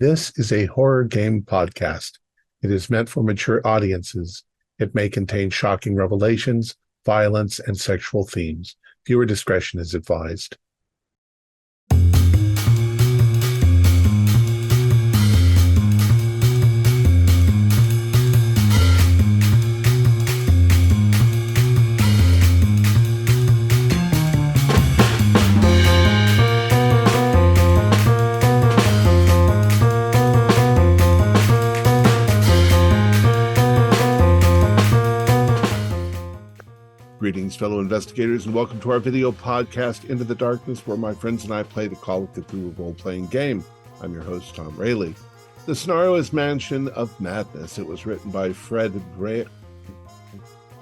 This is a horror game podcast. It is meant for mature audiences. It may contain shocking revelations, violence, and sexual themes. Viewer discretion is advised. Greetings, fellow investigators, and welcome to our video podcast, Into the Darkness, where my friends and I play the Call of Cthulhu role-playing game. I'm your host, Thom Raley. The scenario is Mansion of Madness. It was written by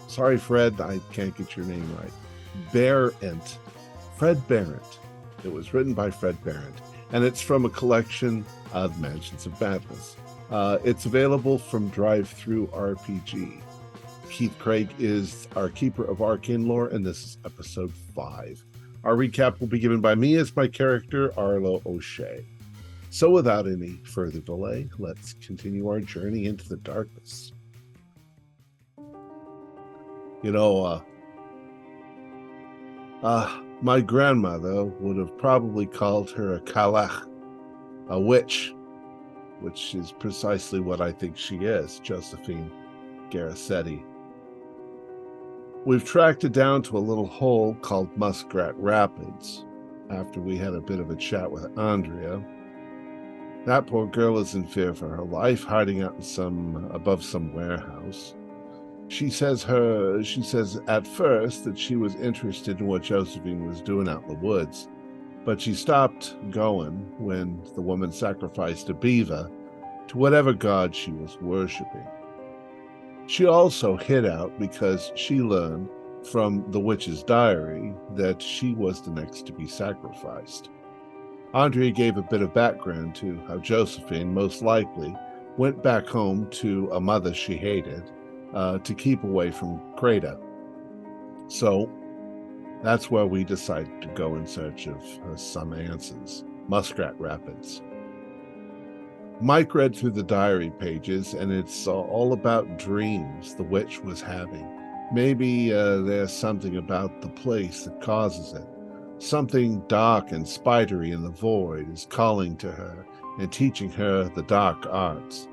Sorry, Fred, I can't get your name right. Behrendt. Fred Behrendt. It was written by Fred Behrendt, and it's from a collection of Mansions of Madness. It's available from Drive-Thru RPG. Keith Craig is our keeper of arcane lore, and this is episode 5. Our recap will be given by me as my character, Arlo O'Shea. So without any further delay, let's continue our journey into the darkness. My grandmother would have probably called her a kalach, a witch, which is precisely what I think she is, Josephine Garcetti. We've tracked it down to a little hole called Muskrat Rapids after we had a bit of a chat with Andrea. That poor girl is in fear for her life, hiding out in above some warehouse. She says at first that she was interested in what Josephine was doing out in the woods, but she stopped going when the woman sacrificed a beaver to whatever god she was worshiping. She also hid out because she learned from the witch's diary that she was the next to be sacrificed. Andrea gave a bit of background to how Josephine most likely went back home to a mother she hated to keep away from Kreda. So that's where we decided to go in search of some answers. Muskrat Rapids. Mike read through the diary pages, and it's all about dreams the witch was having. Maybe there's something about the place that causes it. Something dark and spidery in the void is calling to her and teaching her the dark arts.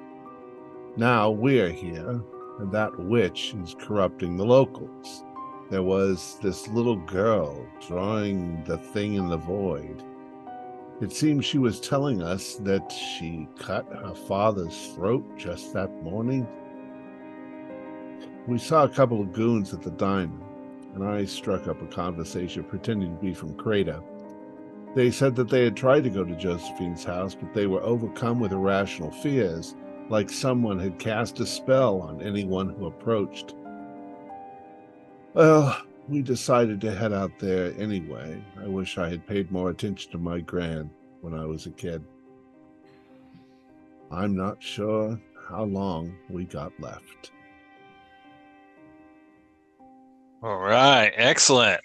Now we're here, and that witch is corrupting the locals. There was this little girl drawing the thing in the void. It seems she was telling us that she cut her father's throat just that morning. We saw a couple of goons at the diner, and I struck up a conversation pretending to be from Kreda. They said that they had tried to go to Josephine's house, but they were overcome with irrational fears, like someone had cast a spell on anyone who approached. Well, we decided to head out there anyway. I wish I had paid more attention to my gran when I was a kid. I'm not sure how long we got left. All right, excellent.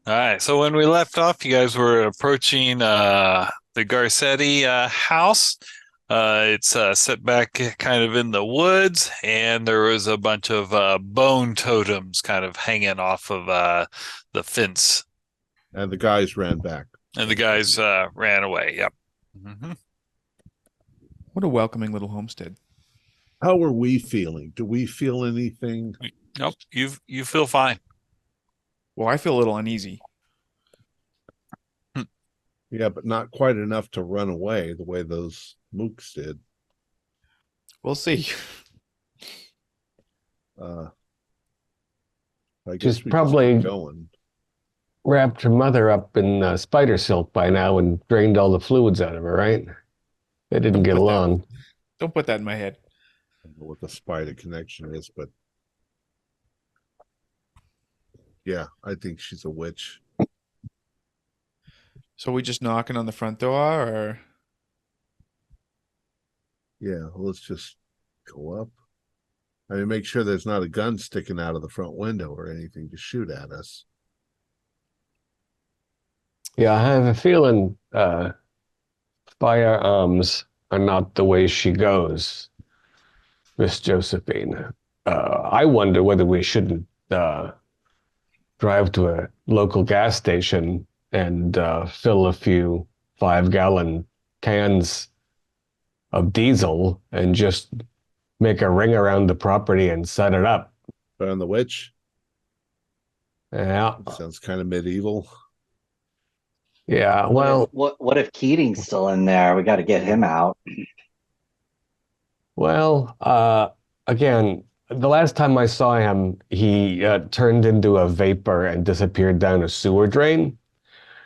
All right, so when we left off, you guys were approaching the Garcetti house. It's set back kind of in the woods, and there was a bunch of bone totems kind of hanging off of the fence. And the guys ran back. And the guys ran away, yep. Mm-hmm. What a welcoming little homestead. How are we feeling? Do we feel anything? Nope, you feel fine. Well, I feel a little uneasy. Yeah, but not quite enough to run away the way those mooks did. We'll see. I guess Just we probably just keep going. Wrapped her mother up in spider silk by now and drained all the fluids out of her, right? They didn't get along. Don't put that in my head. I don't know what the spider connection is, but yeah, I think she's a witch. So we just knocking on the front door, or? Yeah, let's just go up. I mean, make sure there's not a gun sticking out of the front window or anything to shoot at us. Yeah, I have a feeling firearms are not the way she goes, Miss Josephine. I wonder whether we shouldn't drive to a local gas station and fill a few 5-gallon cans of diesel and just make a ring around the property and set it up. Burn the witch. Yeah. Sounds kind of medieval. Yeah. Well, what if Keating's still in there? We got to get him out. again, the last time I saw him, he turned into a vapor and disappeared down a sewer drain.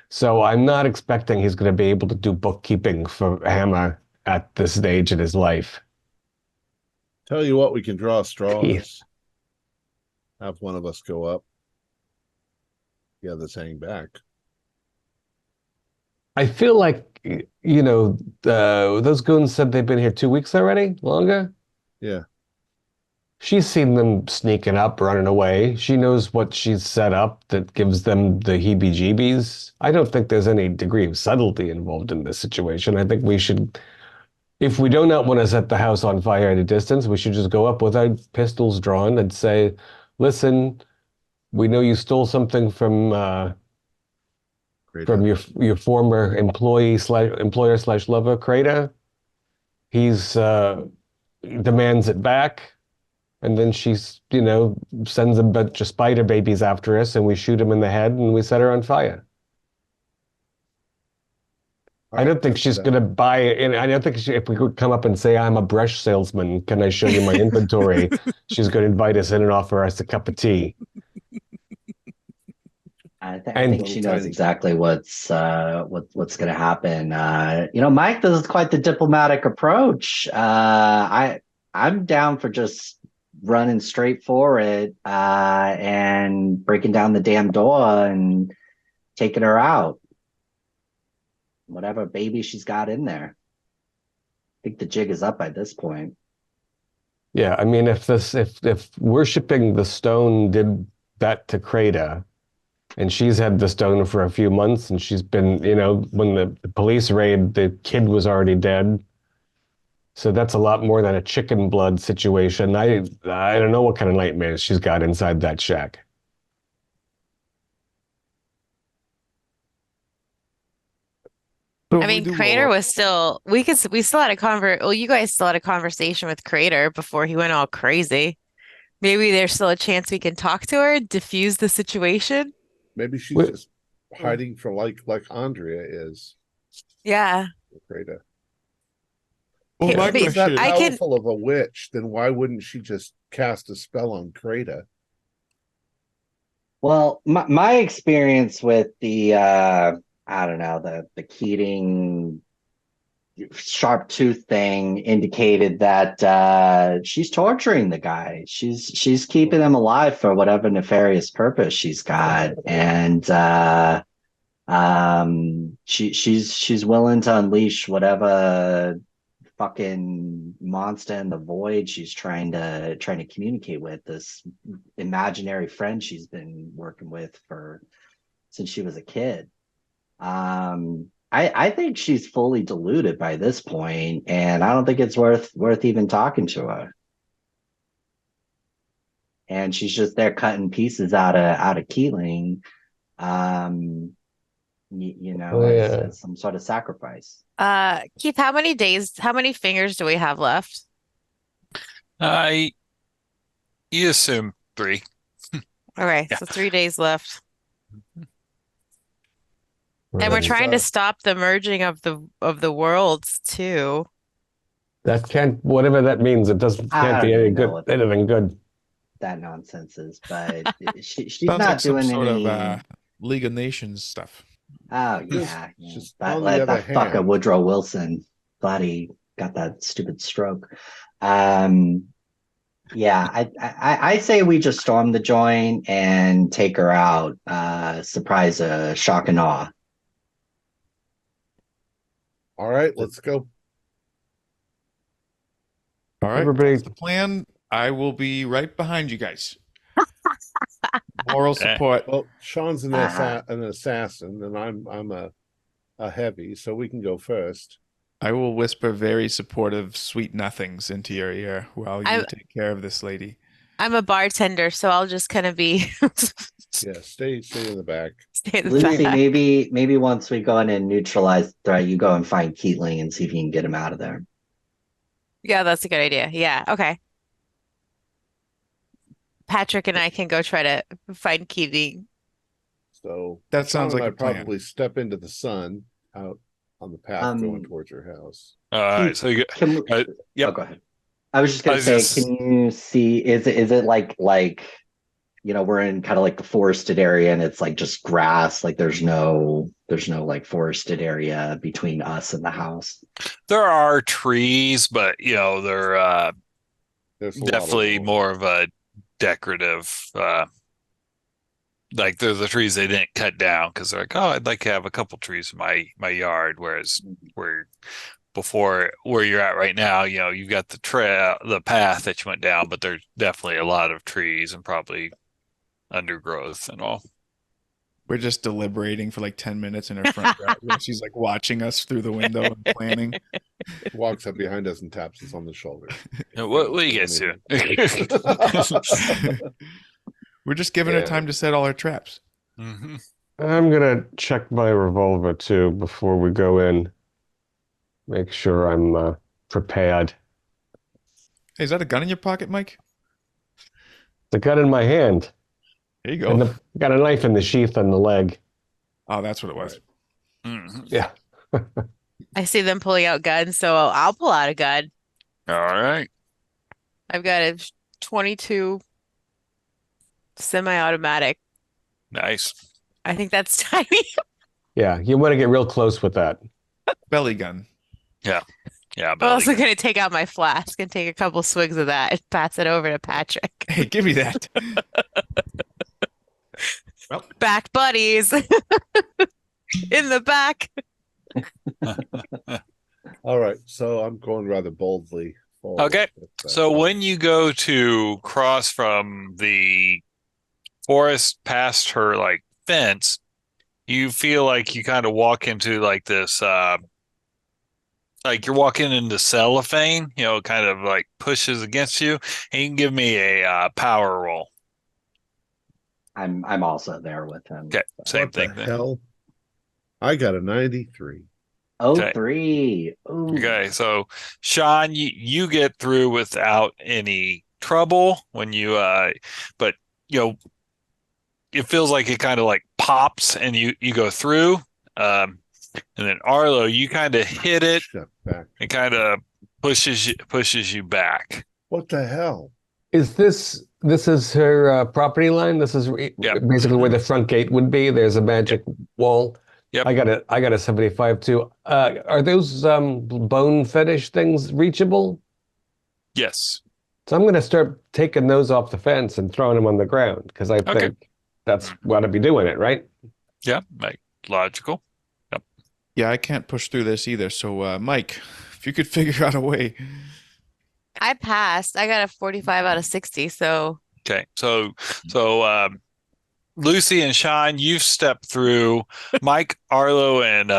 So I'm not expecting he's going to be able to do bookkeeping for Hammer at this stage in his life. Tell you what, we can draw straws. Yes. Have one of us go up. The others hang back. I feel like, those goons said they've been here 2 weeks already, longer. Yeah. She's seen them sneaking up, running away. She knows what she's set up that gives them the heebie-jeebies. I don't think there's any degree of subtlety involved in this situation. I think we should, if we do not want to set the house on fire at a distance, we should just go up with our pistols drawn and say, listen, we know you stole something from your former employer/lover, Crater. He's demands it back. And then she's, sends a bunch of spider babies after us, and we shoot him in the head, and we set her on fire. I don't think she's going to buy it. And I don't think if we could come up and say, I'm a brush salesman, can I show you my inventory? She's going to invite us in and offer us a cup of tea. I think she knows exactly what's going to happen. Mike does quite the diplomatic approach. I'm down for just running straight for it and breaking down the damn door and taking her out. Whatever baby she's got in there. I think the jig is up by this point. Yeah, I mean, if worshiping the stone did that to Kreda, and she's had the stone for a few months, and she's been, when the police raid, the kid was already dead. So that's a lot more than a chicken blood situation. I don't know what kind of nightmares she's got inside that shack. So I mean, Crater was still, we still had you guys still had a conversation with Crater before he went all crazy. Maybe there's still a chance we can talk to her, diffuse the situation. Maybe she's just hiding from like Andrea is. Yeah. Crater. Well, my If she's that question, powerful of a witch, then why wouldn't she just cast a spell on Crater? Well, my experience with the the Keating sharp tooth thing indicated that she's torturing the guy. She's keeping him alive for whatever nefarious purpose she's got, and she's willing to unleash whatever fucking monster in the void she's trying to communicate with, this imaginary friend she's been working with since she was a kid. I think she's fully deluded by this point, and I don't think it's worth even talking to her. And she's just there cutting pieces out of Keating, as some sort of sacrifice. Keith, how many fingers do we have left? You assume 3. Okay, Yeah. so 3 days left. Right. And we're trying to stop the merging of the worlds too. That can't, whatever that means, it can't be anything good. That nonsense is, but she's sounds not like some doing sort any of League of Nations stuff. Oh yeah, Just that on the other fucker hand. Woodrow Wilson. Glad he got that stupid stroke. Yeah, I say we just storm the joint and take her out. Surprise, shock and awe. All right, let's go. All right, Everybody- that's the plan. I will be right behind you guys. Moral support. Well, Sean's an Uh-huh. assassin, and I'm a heavy, so we can go first. I will whisper very supportive, sweet nothings into your ear while you I'm take care of this lady. I'm a bartender, so I'll just kind of be Yeah, stay in the back. stay in the Lucy, back. maybe once we go in and neutralize the threat, you go and find Katling and see if you can get him out of there. Yeah, that's a good idea. Yeah, okay. Patrick and I can go try to find Keating. So That Sean sounds and like I a plan. probably step into the sun out on the path going towards your house. All right. So you Can got, yep. Oh, go ahead. I was just I gonna was say, just- can you see? Is it like we're in kind of like the forested area and it's like just grass, like there's no like forested area between us and the house. there are trees, but they're There's a lot of definitely them. more of a decorative. Like they're the trees they didn't cut down because they're like, oh, I'd like to have a couple trees in my yard. Whereas before where you're at right now, you've got the path that you went down, but there's definitely a lot of trees and probably undergrowth and all. We're just deliberating for like 10 minutes in her front yard while she's like watching us through the window and planning. Walks up behind us and taps us on the shoulder. What are you guys doing? We're just giving her time to set all her traps. Mhm. I'm gonna check my revolver too before we go in. Make sure I'm prepared. Hey, is that a gun in your pocket, Mike? The gun in my hand. There you go. And got a knife in the sheath on the leg. Oh, that's what it was. Mhm. Yeah. I see them pulling out guns, so I'll pull out a gun. All right. I've got a 22 semi-automatic. Nice. I think that's tiny. Yeah, you want to get real close with that. Belly gun. Yeah. I'm Belly also gun. going to take out my flask and take a couple swigs of that and pass it over to Patrick. Hey, give me that. Well, Back buddies in the back. All right, so I'm going rather boldly forward. Okay. So when you go to cross from the forest past her like fence, you feel like you kind of walk into like this like you're walking into cellophane, kind of like pushes against you, and you can give me a power roll. I'm also there with him. Okay, same What thing the then. hell? I got a 93. Oh, Okay. 3. Ooh. Okay, so Sean, you get through without any trouble when you but it feels like it kind of like pops and you go through. And then Arlo, you kind of hit it. Step back. It kind of pushes you back. What the hell? Is this is her property line? This is basically where the front gate would be. There's a magic wall. Yep. I got a 75 too. Are those bone fetish things reachable? Yes. So I'm going to start taking those off the fence and throwing them on the ground because I think that's what I'd be doing it, right? Yeah, logical. Yep. yeah, I can't push through this either. So, Mike, if you could figure out a way. I passed. I got a 45 out of 60, so Okay. So Lucy and Sean, you've stepped through. Mike, Arlo, and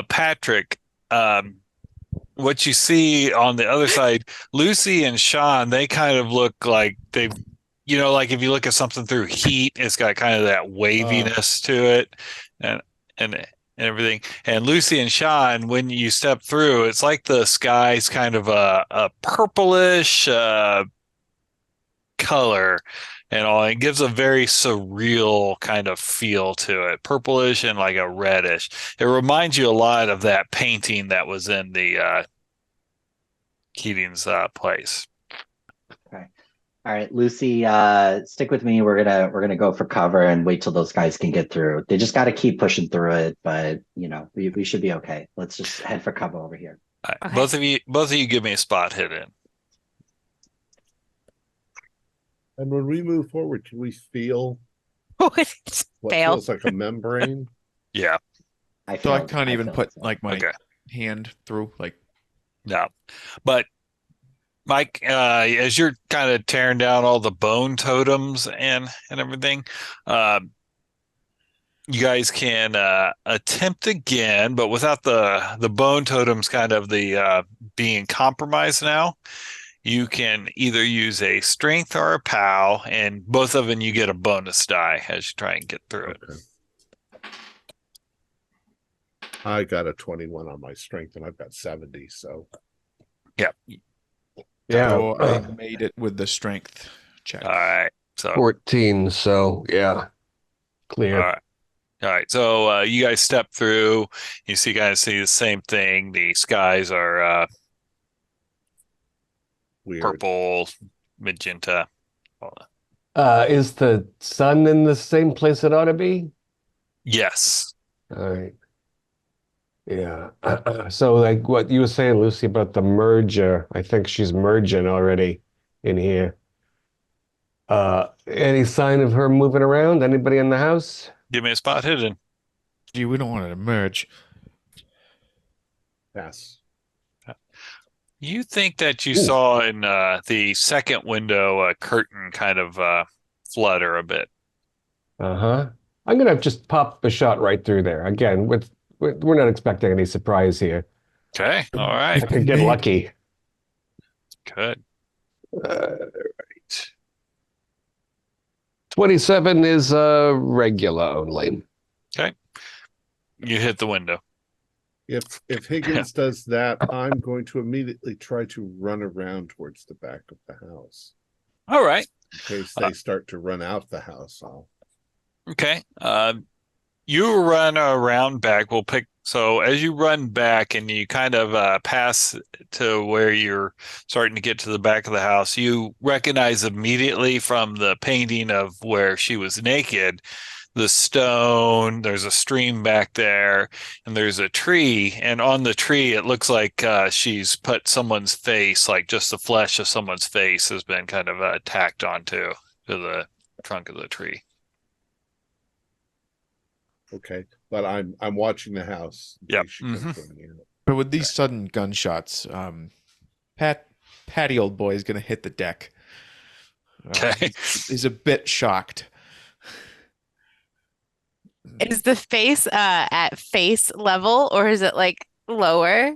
Patrick. What you see on the other side, Lucy and Sean, they kind of look like they've, like if you look at something through heat, it's got kind of that waviness to it, and everything. And Lucy and Sean, when you step through, it's like the sky's kind of a purplish color. And all it gives a very surreal kind of feel to it, purplish and like a reddish. It reminds you a lot of that painting that was in the Keating's place. Okay. All right, Lucy, stick with me. We're gonna go for cover and wait till those guys can get through. They just got to keep pushing through it, but we should be okay. Let's just head for cover over here. All right. Okay. Both of you give me a spot hit in. And when we move forward, can we feel what fail. feels like a membrane? Yeah. So I can't even put like my Okay. hand through. Like, No. But Mike, as you're kind of tearing down all the bone totems and everything, you guys can attempt again, but without the bone totems kind of the being compromised now. You can either use a strength or a POW, and both of them you get a bonus die as you try and get through it. I got a 21 on my strength, and I've got 70. So, yeah. So I made it with the strength check. All right. So 14. So yeah, clear. All right. So you guys step through. You see the same thing. The skies are weird. purple, magenta. Is the sun in the same place it ought to be? Yes. All right. Yeah. So like what you were saying, Lucy, about the merger, I think she's merging already in here. Any sign of her moving around? Anybody in the house? Give me a spot hidden. Gee, we don't want to merge. Yes. You think that you saw in the second window a curtain kind of flutter a bit. Uh-huh. I'm gonna just pop a shot right through there. Again, we're not expecting any surprise here. Okay. All right. I could get lucky. Good. Right. 27 is regular only. Okay. You hit the window. If Higgins does that, I'm going to immediately try to run around towards the back of the house. All right. In case they start to run out the house. Okay. You run around back. So as you run back and you kind of pass to where you're starting to get to the back of the house, you recognize immediately from the painting of where she was naked, the stone, there's a stream back there, and there's a tree. And on the tree, it looks like she's put someone's face, like just the flesh of someone's face has been kind of tacked onto the trunk of the tree. Okay, but I'm watching the house. Yep. But with these sudden gunshots, Patty old boy is gonna hit the deck. Okay. He's a bit shocked. Is the face at face level or is it like lower?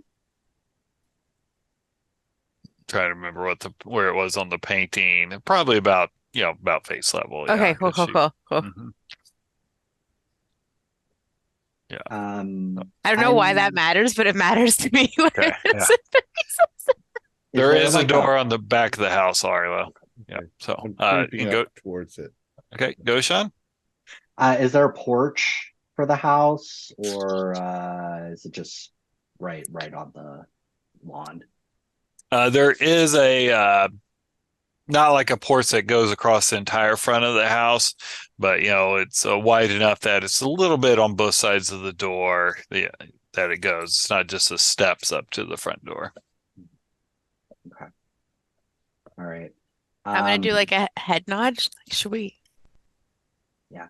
Trying to remember where it was on the painting. Probably about face level. Okay, Yeah, cool. Mhm. Yeah. I don't know why that matters, but it matters to me. Okay. Yeah. There is a door on the back of the house, Arlo. Yeah. So I'm you creeping can go up towards it. Okay, go, Sean. Is there a porch for the house, or is it just right on the lawn? There is a not like a porch that goes across the entire front of the house, but it's wide enough that it's a little bit on both sides of the door that it goes. It's not just the steps up to the front door. Okay. All right. I'm gonna do like a head nod. Like, should we? Yeah.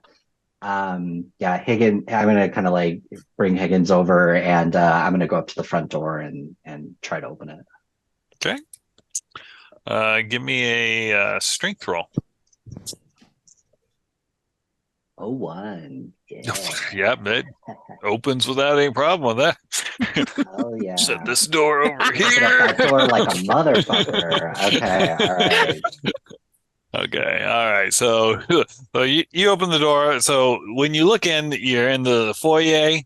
Higgins. I'm gonna kind of like bring Higgins over, and I'm gonna go up to the front door and try to open it. Okay. Give me a strength roll. Oh, 1. Yeah. Yep, it opens without any problem with that. Oh yeah. Shut this door over Open here. up that door like a motherfucker. Okay. All right. Okay. All right. So you open the door. So when you look in, you're in the foyer.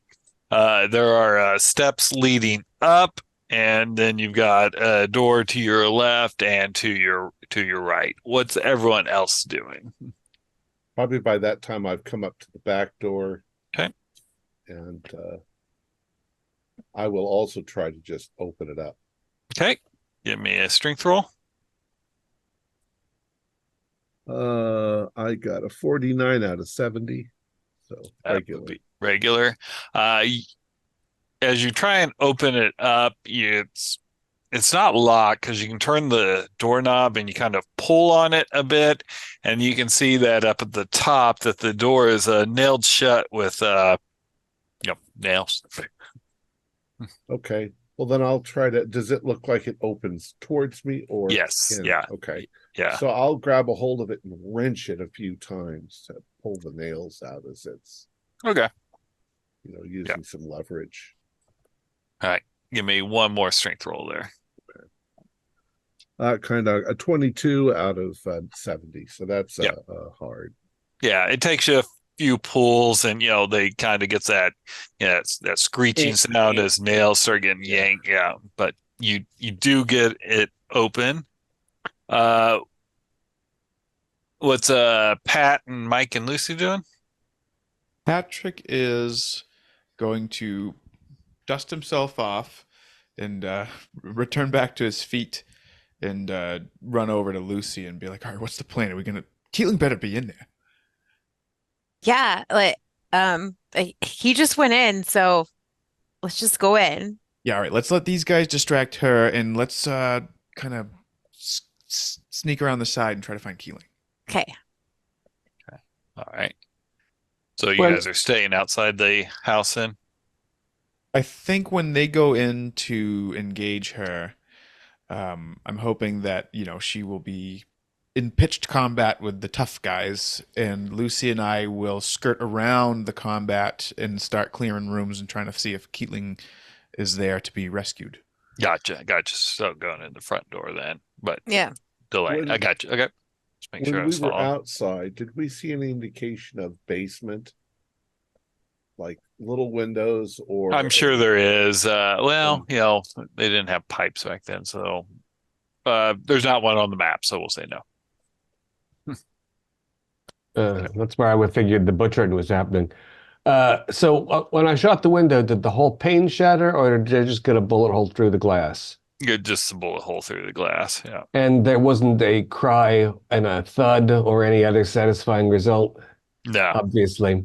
There are steps leading up, and then you've got a door to your left and to your right. What's everyone else doing? Probably by that time I've come up to the back door. Okay. And I will also try to just open it up. Okay. Give me a strength roll. I got a 49 out of 70. So Regular. As you try and open it up, it's not locked because you can turn the doorknob and you kind of pull on it a bit, and you can see that up at the top that the door is nailed shut with nails. Okay. Well, then I'll try to. Does it look like it opens towards me or? Yes. in? Yeah. Okay. Yeah. So I'll grab a hold of it and wrench it a few times to pull the nails out as it's Okay. Using some leverage. All right. Give me one more strength roll there. Kind of a 22 out of 70. So that's hard. Yeah, it takes you a few pulls, and they kind of gets that that screeching sound as nails start getting yanked. Yeah, but you do get it open. What's Pat and Mike and Lucy doing? Patrick is going to dust himself off and return back to his feet and run over to Lucy and be like, all right, what's the plan? Are we gonna Keeling better be in there? Yeah, he just went in, so let's just go in. Yeah, all right, let's let these guys distract her and let's kind of sneak around the side and try to find Keeling. Okay. All right. So you guys are staying outside the house then? I think when they go in to engage her, I'm hoping that, she will be in pitched combat with the tough guys, and Lucy and I will skirt around the combat and start clearing rooms and trying to see if Keeling is there to be rescued. Gotcha. So going in the front door then, but delay. I got you. Okay. Just make sure I was When we were following. outside, did we see any indication of basement? Like little windows or... I'm sure there is. They didn't have pipes back then, so there's not one on the map, so we'll say no. That's where I would figure the butchering was happening. So when I shot the window, did the whole pane shatter, or did I just get a bullet hole through the glass? Just a bullet hole through the glass, yeah. And there wasn't a cry and a thud or any other satisfying result? No. Obviously.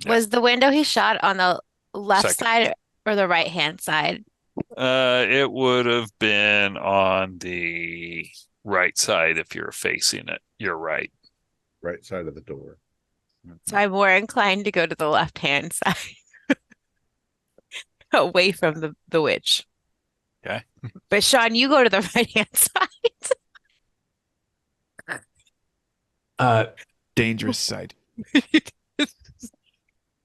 Was the window he shot on the left side or the right-hand side? It would have been on the right side if you're facing it. You're right. Right side of the door. So I'm more inclined to go to the left-hand side, away from the witch. Okay. But Sean, you go to the right-hand side. Dangerous side.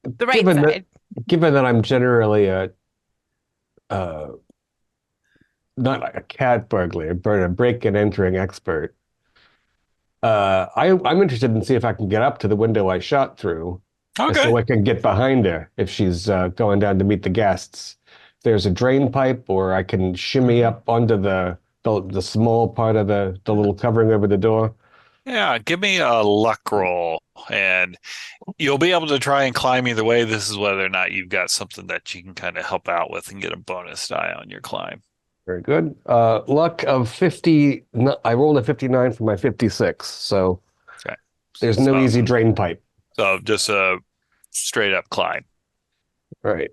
The right side. Given that I'm generally not like a cat burglar, but a break and entering expert, I'm interested in see if I can get up to the window I shot through. Okay. So I can get behind her if she's going down to meet the guests. There's a drain pipe, or I can shimmy up onto the small part of the little covering over the door. Yeah, give me a luck roll, and you'll be able to try and climb either way. This is whether or not you've got something that you can kind of help out with and get a bonus die on your climb. Very good. Luck of 50. I rolled a 59 for my 56, so there's no easy drain pipe. So just a straight up climb. Right.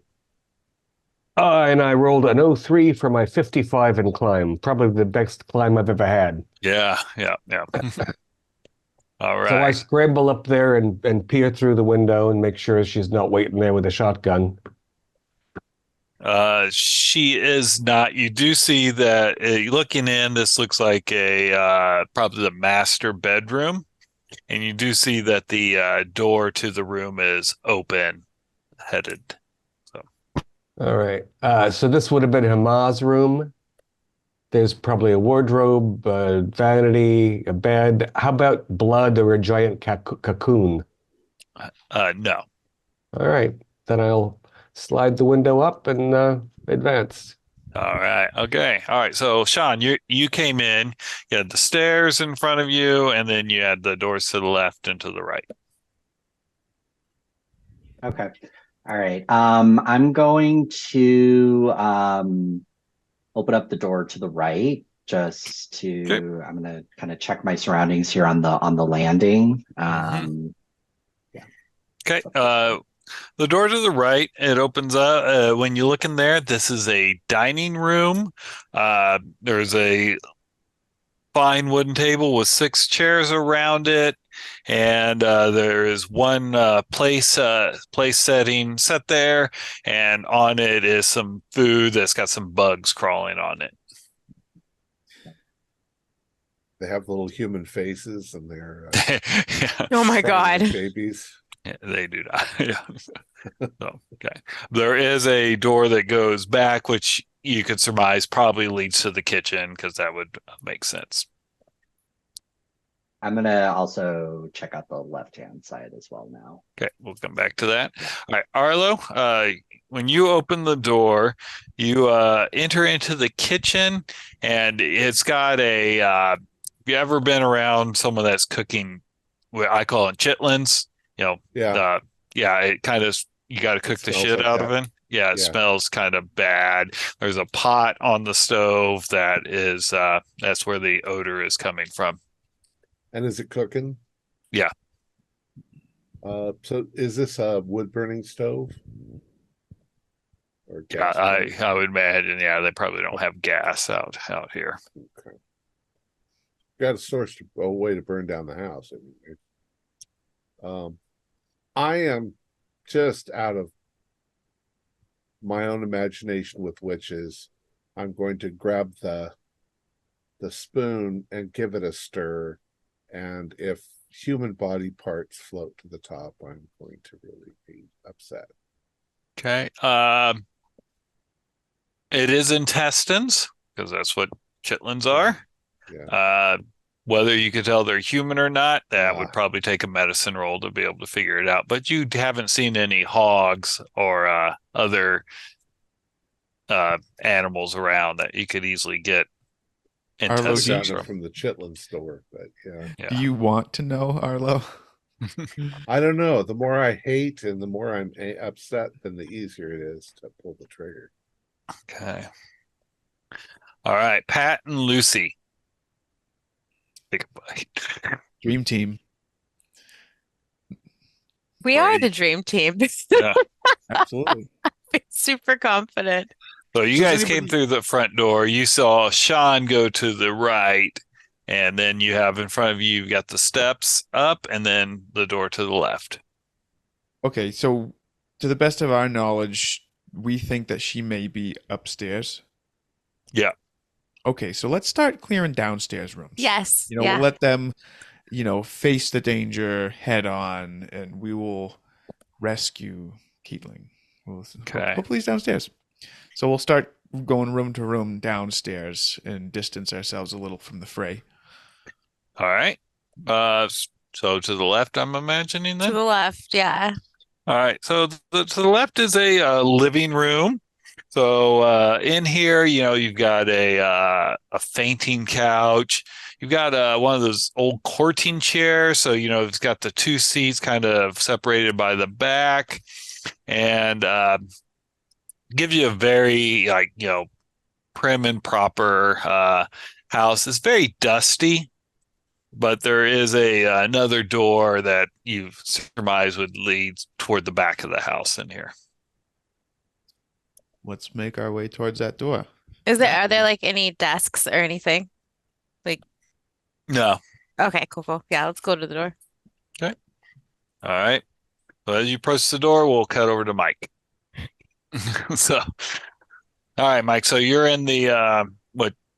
And I rolled an 03 for my 55 in climb. Probably the best climb I've ever had. Yeah. All right. So I scramble up there and peer through the window and make sure she's not waiting there with a shotgun. She is not. You do see that looking in, this looks like probably the master bedroom. And you do see that the door to the room is open headed. So. All right. So this would have been Hama's room. There's probably a wardrobe, a vanity, a bed. How about blood or a giant cocoon? No. All right. Then I'll slide the window up and advance. All right. Okay. All right. So Sean, you came in, you had the stairs in front of you, and then you had the doors to the left and to the right. Okay. All right. I'm going to open up the door to the right just to I'm going to kind of check my surroundings here on the landing. Okay. The door to the right, it opens up. When you look in there, this is a dining room. There's a fine wooden table with 6 chairs around it, and there is one place setting set there, and on it is some food that's got some bugs crawling on it. They have little human faces, and they're oh my God, babies. Yeah, they do not. Yeah. So, okay. There is a door that goes back, which you could surmise probably leads to the kitchen because that would make sense. I'm gonna also check out the left-hand side as well now. Okay, we'll come back to that. All right, Arlo, when you open the door, you enter into the kitchen, and it's got a. Have you ever been around someone that's cooking? What I call it chitlins. Yeah. It kind of you got to cook the smells shit like out that. of it. Yeah, it Yeah. smells kind of bad. There's a pot on the stove that is that's where the odor is coming from. And is it cooking? Yeah. So is this a wood burning stove? Or Yeah, gas I would imagine. Yeah, they probably don't have gas out here. Okay. Got a way to burn down the house. I am just out of my own imagination with witches. I'm going to grab the spoon and give it a stir, and if human body parts float to the top, I'm going to really be upset. Okay. It is intestines because that's what chitlins are. Yeah. Whether you could tell they're human or not, that would probably take a medicine roll to be able to figure it out. But you haven't seen any hogs or other animals around that you could easily get Arlo, intestines from the chitlin store, but yeah. Do you want to know, Arlo? I don't know. The more I hate and the more I'm upset, then the easier it is to pull the trigger. Okay. All right, Pat and Lucy. Take a bite. Dream team. We are the dream team. Yeah. Absolutely. Super confident. So you guys came through the front door. You saw Sean go to the right, and then you have in front of you, you've got the steps up and then the door to the left. Okay, so to the best of our knowledge, we think that she may be upstairs. Yeah. Okay, so let's start clearing downstairs rooms. Yes. We'll let them, face the danger head on, and we will rescue Katling. Okay. Hopefully he's downstairs. So we'll start going room to room downstairs and distance ourselves a little from the fray. All right. So to the left, I'm imagining then? To the left, yeah. All right. So to the left is a living room. So in here, you've got a fainting couch. You've got one of those old courting chairs. So, it's got the two seats kind of separated by the back, and gives you a very prim and proper house. It's very dusty, but there is another door that you surmise would lead toward the back of the house in here. Let's make our way towards that door. Are there like any desks or anything? No. Okay, cool. Yeah, let's go to the door. Okay. All right. So as you approach the door, we'll cut over to Mike. All right, Mike. So you're in the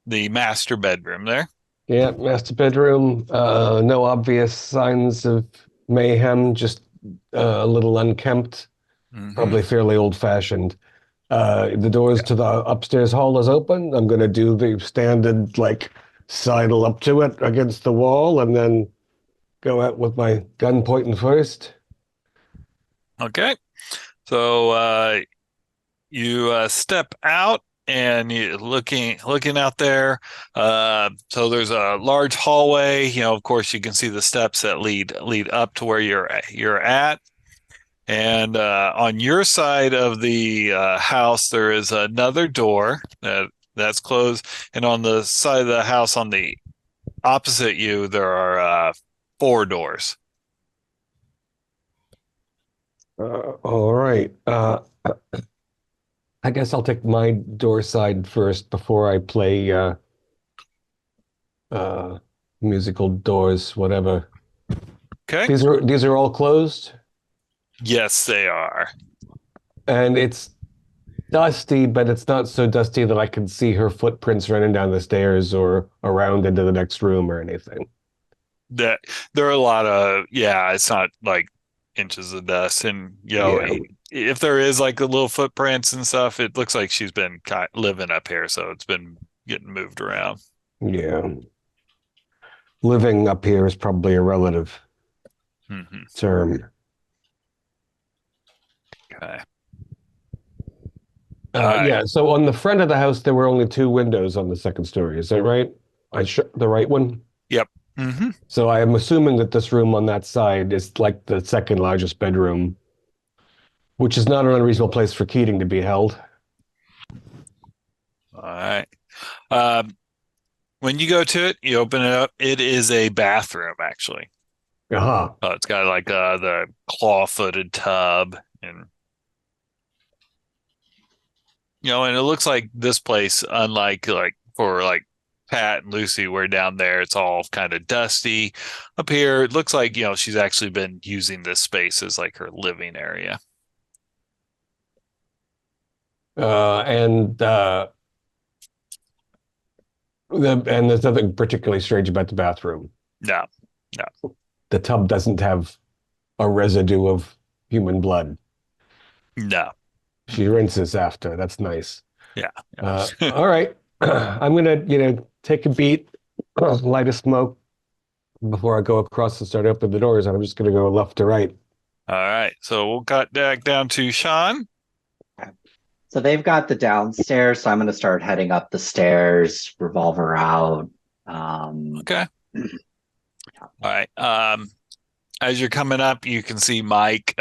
master bedroom there. Yeah, master bedroom. No obvious signs of mayhem, just a little unkempt, probably fairly old-fashioned. The doors to the upstairs hall is open. I'm going to do the standard, sidle up to it against the wall and then go out with my gun pointing first. Okay. So you step out and you're looking out there. So there's a large hallway. Of course, you can see the steps that lead up to where you're at. And on your side of the house, there is another door that's closed. And on the side of the house on the opposite you, there are 4 doors. All right. I guess I'll take my door side first before I play musical doors, whatever. Okay. These are all closed? Yes, they are. And it's dusty, but it's not so dusty that I can see her footprints running down the stairs or around into the next room or anything. That there are a lot of it's not like inches of dust, and Yeah. if there is like the little footprints and stuff, it looks like she's been living up here, so it's been getting moved around. Yeah. Living up here is probably a relative term. Okay. Yeah, so on the front of the house, there were only 2 windows on the second story. Is that right? The right one? Yep. So I am assuming that this room on that side is like the second largest bedroom, which is not an unreasonable place for Keating to be held. All right. When you go to it, you open it up. It is a bathroom, actually. It's got like the claw-footed tub, and and it looks like this place, unlike like for like Pat and Lucy, where down there it's all kind of dusty. Up here, it looks like she's actually been using this space as like her living area. And there's nothing particularly strange about the bathroom. No. The tub doesn't have a residue of human blood. No. She rinses after. That's nice. Yeah. All right. I'm gonna, take a beat, light a smoke before I go across and start opening the doors. I'm just gonna go left to right. All right. So we'll cut back down to Sean. So they've got the downstairs, so I'm going to start heading up the stairs, revolver out. Okay. All right. As you're coming up, you can see Mike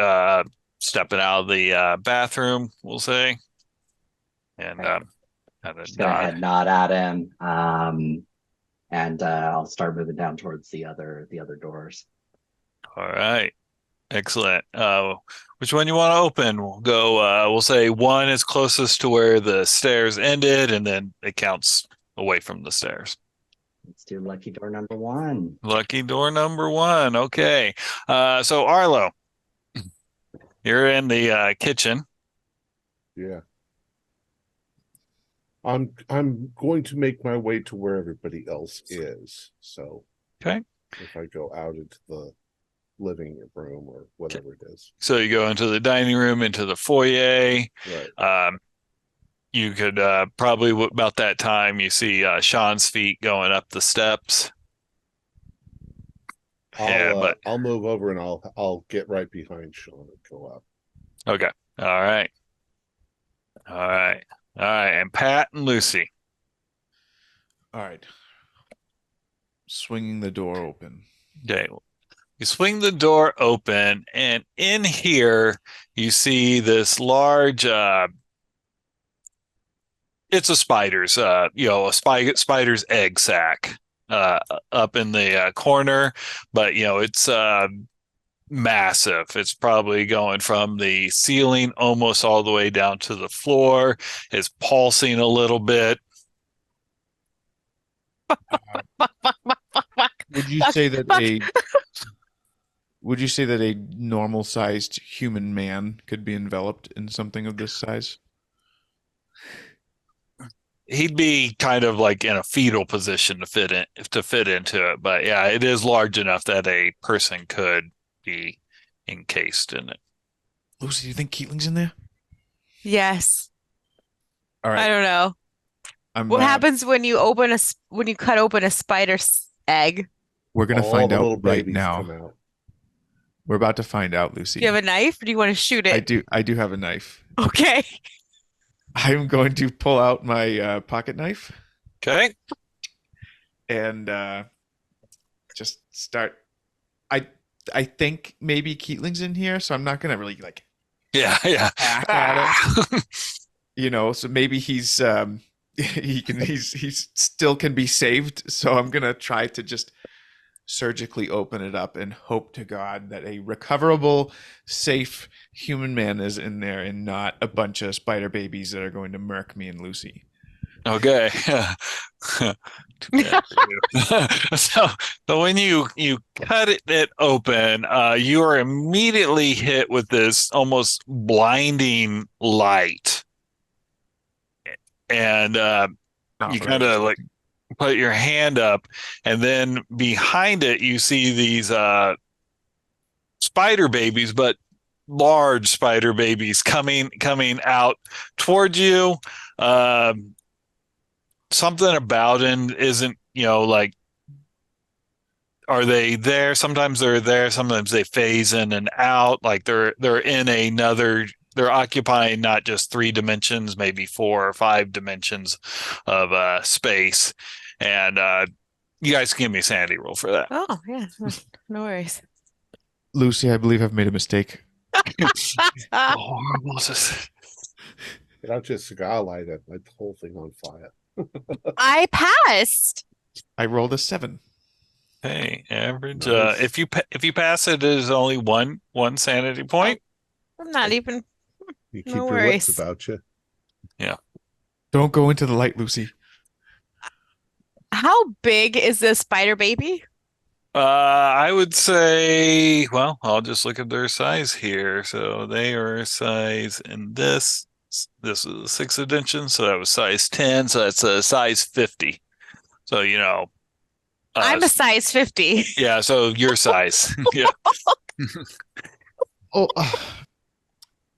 stepping out of the bathroom, we'll say. And just go ahead, nod at him. And I'll start moving down towards the other doors. All right. Excellent. Which one you want to open? We'll go, we'll say 1 is closest to where the stairs ended, and then it counts away from the stairs. Let's do lucky door number 1. Lucky door number 1. Okay. So Arlo, you're in the kitchen. Yeah. I'm going to make my way to where everybody else is. So okay. If I go out into the living room or whatever it is. So you go into the dining room, into the foyer. Right. You could probably about that time you see Sean's feet going up the steps. I'll move over and I'll get right behind Sean and go up. Okay. All right. And Pat and Lucy. All right. Swinging the door open. Okay. You swing the door open, and in here you see this large it's a spider's spider's egg sack up in the corner, but it's massive. It's probably going from the ceiling almost all the way down to the floor. It's pulsing a little bit. Would you say that a normal-sized human man could be enveloped in something of this size? He'd be kind of like in a fetal position to fit into it, but yeah, it is large enough that a person could be encased in it. Lucy, do you think Keatling's in there? Yes. All right. I don't know. What happens when you cut open a spider's egg? We're gonna find out right now. We're about to find out, Lucy. Do you have a knife, or do you want to shoot it? I do have a knife. Okay. I'm going to pull out my pocket knife. Okay. And just start. I think maybe Keatling's in here, so I'm not gonna really hack at it. So maybe he's still can be saved. So I'm gonna try to just surgically open it up and hope to God that a recoverable, safe human man is in there and not a bunch of spider babies that are going to murk me and Lucy. Okay. So when you cut it open, you are immediately hit with this almost blinding light, and you kind of like put your hand up, and then behind it you see these spider babies, but large spider babies coming out toward you. Something about it isn't, like, are they there? Sometimes they're there. Sometimes they phase in and out. Like they're in another. They're occupying not just 3 dimensions, maybe 4 or 5 dimensions of space. And you guys can give me a sanity roll for that. Oh, yeah. No worries. Lucy, I believe I've made a mistake. Horrible. Get out your cigar lighter, light the whole thing on fire. I passed. I rolled a 7. Hey, average. Nice. If you pass it is only one sanity point. I'm not even. You keep No your worries. wits about you. Don't go into the light, Lucy. How big is this spider baby? I would say, well, I'll just look at their size here. So they are a size in this. This is a 6th edition, so that was size 10. So that's a size 50. So I'm a size 50. yeah. So your size, yeah. Oh,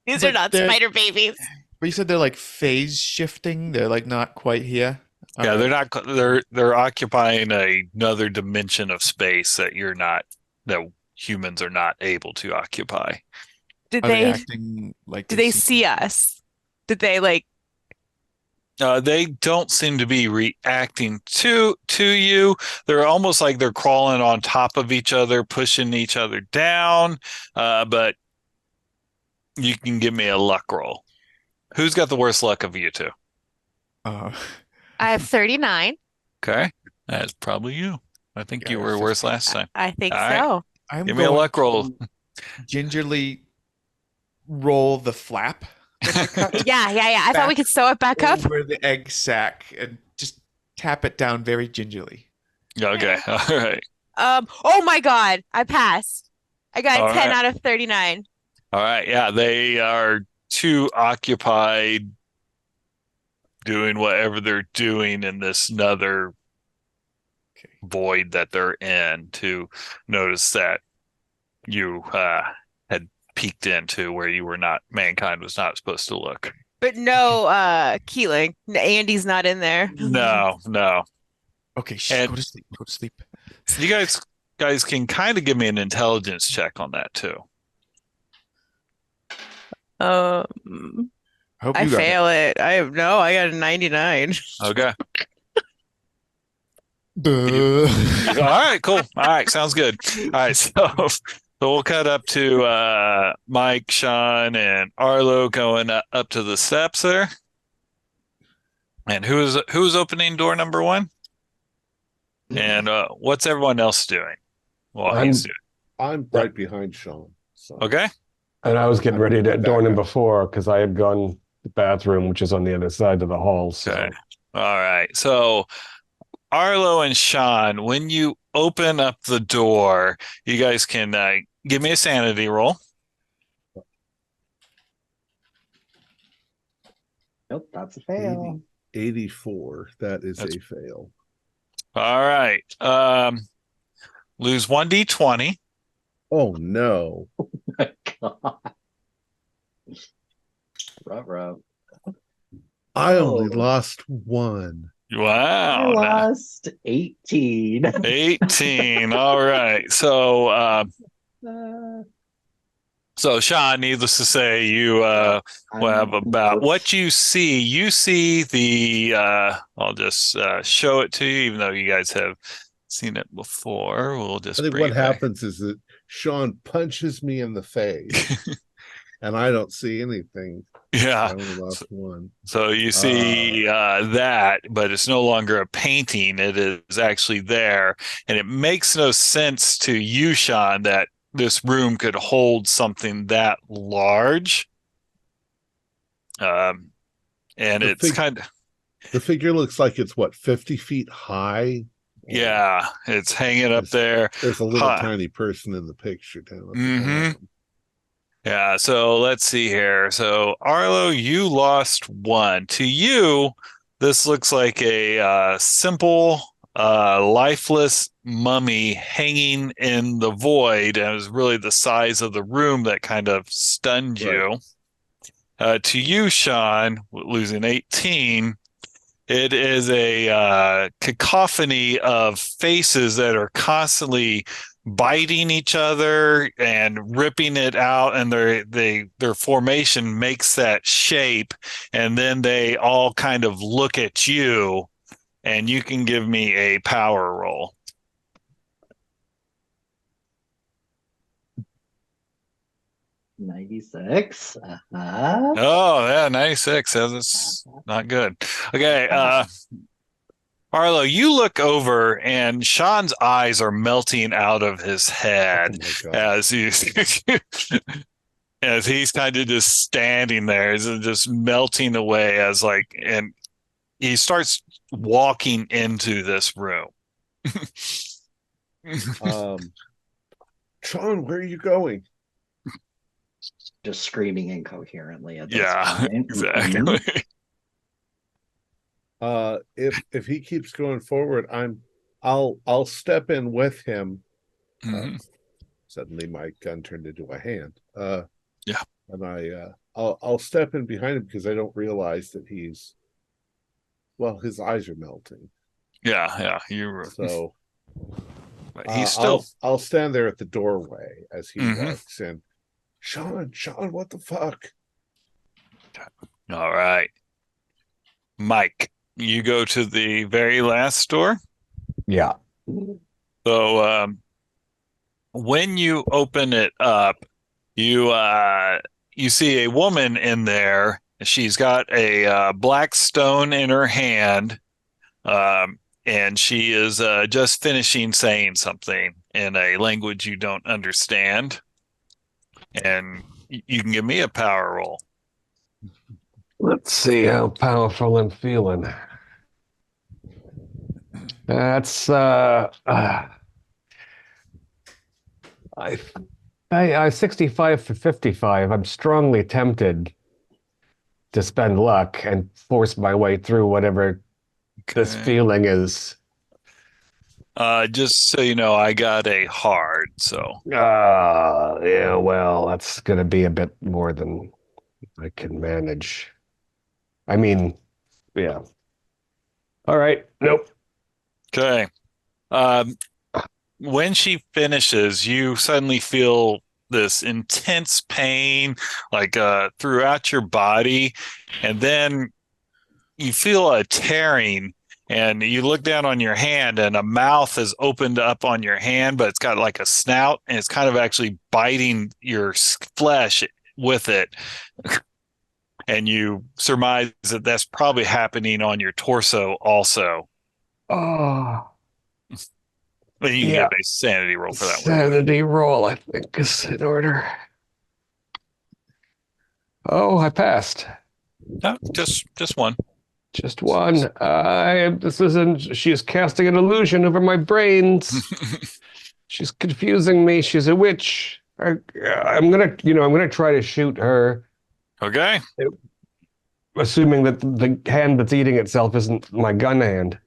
These But are not they're- spider babies. but you said they're like phase shifting. They're like not quite here. Yeah, All they're right. not. They're occupying another dimension of space that that humans are not able to occupy. Did Are they they acting like did they see us? Did they like They don't seem to be reacting to you. They're almost like they're crawling on top of each other, pushing each other down. But you can give me a luck roll. Who's got the worst luck of you two? Uh, I have 39. Okay, that's probably you. I think Yeah, you I were have worse 50. last time. I think All right. so. I'm Give me a going luck roll. to gingerly roll the flap that I cut Yeah. I thought we could sew it back up. over the egg sac and just tap it down very gingerly. Okay, all right. Oh my God. I passed. I got a All 10 right. out of 39. All right, yeah, they are too occupied doing whatever they're doing in this other Okay. void that they're in to notice that you had peeked into where you were not, mankind was not supposed to look. But no Keeling. Andy's not in there. No. Okay, And- go to sleep. Go to sleep. You guys can kind of give me an intelligence check on that too. I hope I you got it. fail it. I got a 99. Okay. Duh. All right, cool. All right, sounds good. All right, so we'll cut up to Mike, Sean, and Arlo going up to the steps there. And who's opening door number 1? And what's everyone else doing? Well, he's doing. I'm right behind Sean. So Okay. And I was getting ready to Back door up. number 4 because I had gone to the bathroom, which is on the other side of the hall. So Okay. All right. So Arlo and Sean, when you open up the door, you guys can give me a sanity roll. Nope, that's a fail. 84. That is That's- a fail. All right. Lose 1d20. Oh no. God. Ruh-roh. I only Oh. lost 1. Wow. I lost 18. 18. All right. So Sean, needless to say, you have about what you see the I'll just show it to you, even though you guys have seen it before. We'll just I think bring what it back. happens is that Sean punches me in the face and I don't see anything. I Yeah. only lost 1. So you see that, but it's no longer a painting. It is actually there. And it makes no sense to you, Sean, that this room could hold something that large. And The it's fig- kind of, The figure looks like it's 50 feet high. yeah, it's hanging up It's- there. There's a little Huh. tiny person in the picture down at the Mhm. bottom. Yeah, so let's see here. So Arlo, you lost 1. To you, this looks like a simple, lifeless mummy hanging in the void, and it was really the size of the room that kind of stunned you. To you, Sean, losing 18, it is a cacophony of faces that are constantly biting each other and ripping it out, and their formation makes that shape, and then they all kind of look at you, and you can give me a power roll. 96. Oh, yeah, 96. That's not good. Okay, Arlo, you look over and Sean's eyes are melting out of his head as he's as he's kind of just standing there, just melting away and he starts walking into this room. Sean, where are you going? Just screaming incoherently at this point. Exactly. If he keeps going forward, I'll step in with him. Suddenly my gun turned into a hand. And I'll step in behind him because I don't realize that his eyes are melting. Yeah. So he's still. I'll stand there at the doorway as he walks in. Sean, what the fuck? All right, Mike, you go to the very last door. Yeah. So when you open it up, you see a woman in there. She's got a black stone in her hand, and she is just finishing saying something in a language you don't understand. And you can give me a power roll. Let's see how powerful I'm feeling. That's I 65 for 55. I'm strongly tempted to spend luck and force my way through whatever this feeling is. Just so you know, I got a hard, so. Yeah, well, that's going to be a bit more than I can manage. I mean, yeah. All right. Nope. Okay. When she finishes, you suddenly feel this intense pain, throughout your body, and then you feel a tearing. And you look down on your hand and a mouth is opened up on your hand, but it's got like a snout and it's kind of actually biting your flesh with it. And you surmise that that's probably happening on your torso also. Oh. But you can get a sanity roll for that one. Sanity roll, I think, is in order. Oh, I passed. No, just one. Just one. She is casting an illusion over my brains. She's confusing me. She's a witch. I'm gonna try to shoot her. Okay. Assuming that the hand that's eating itself isn't my gun hand.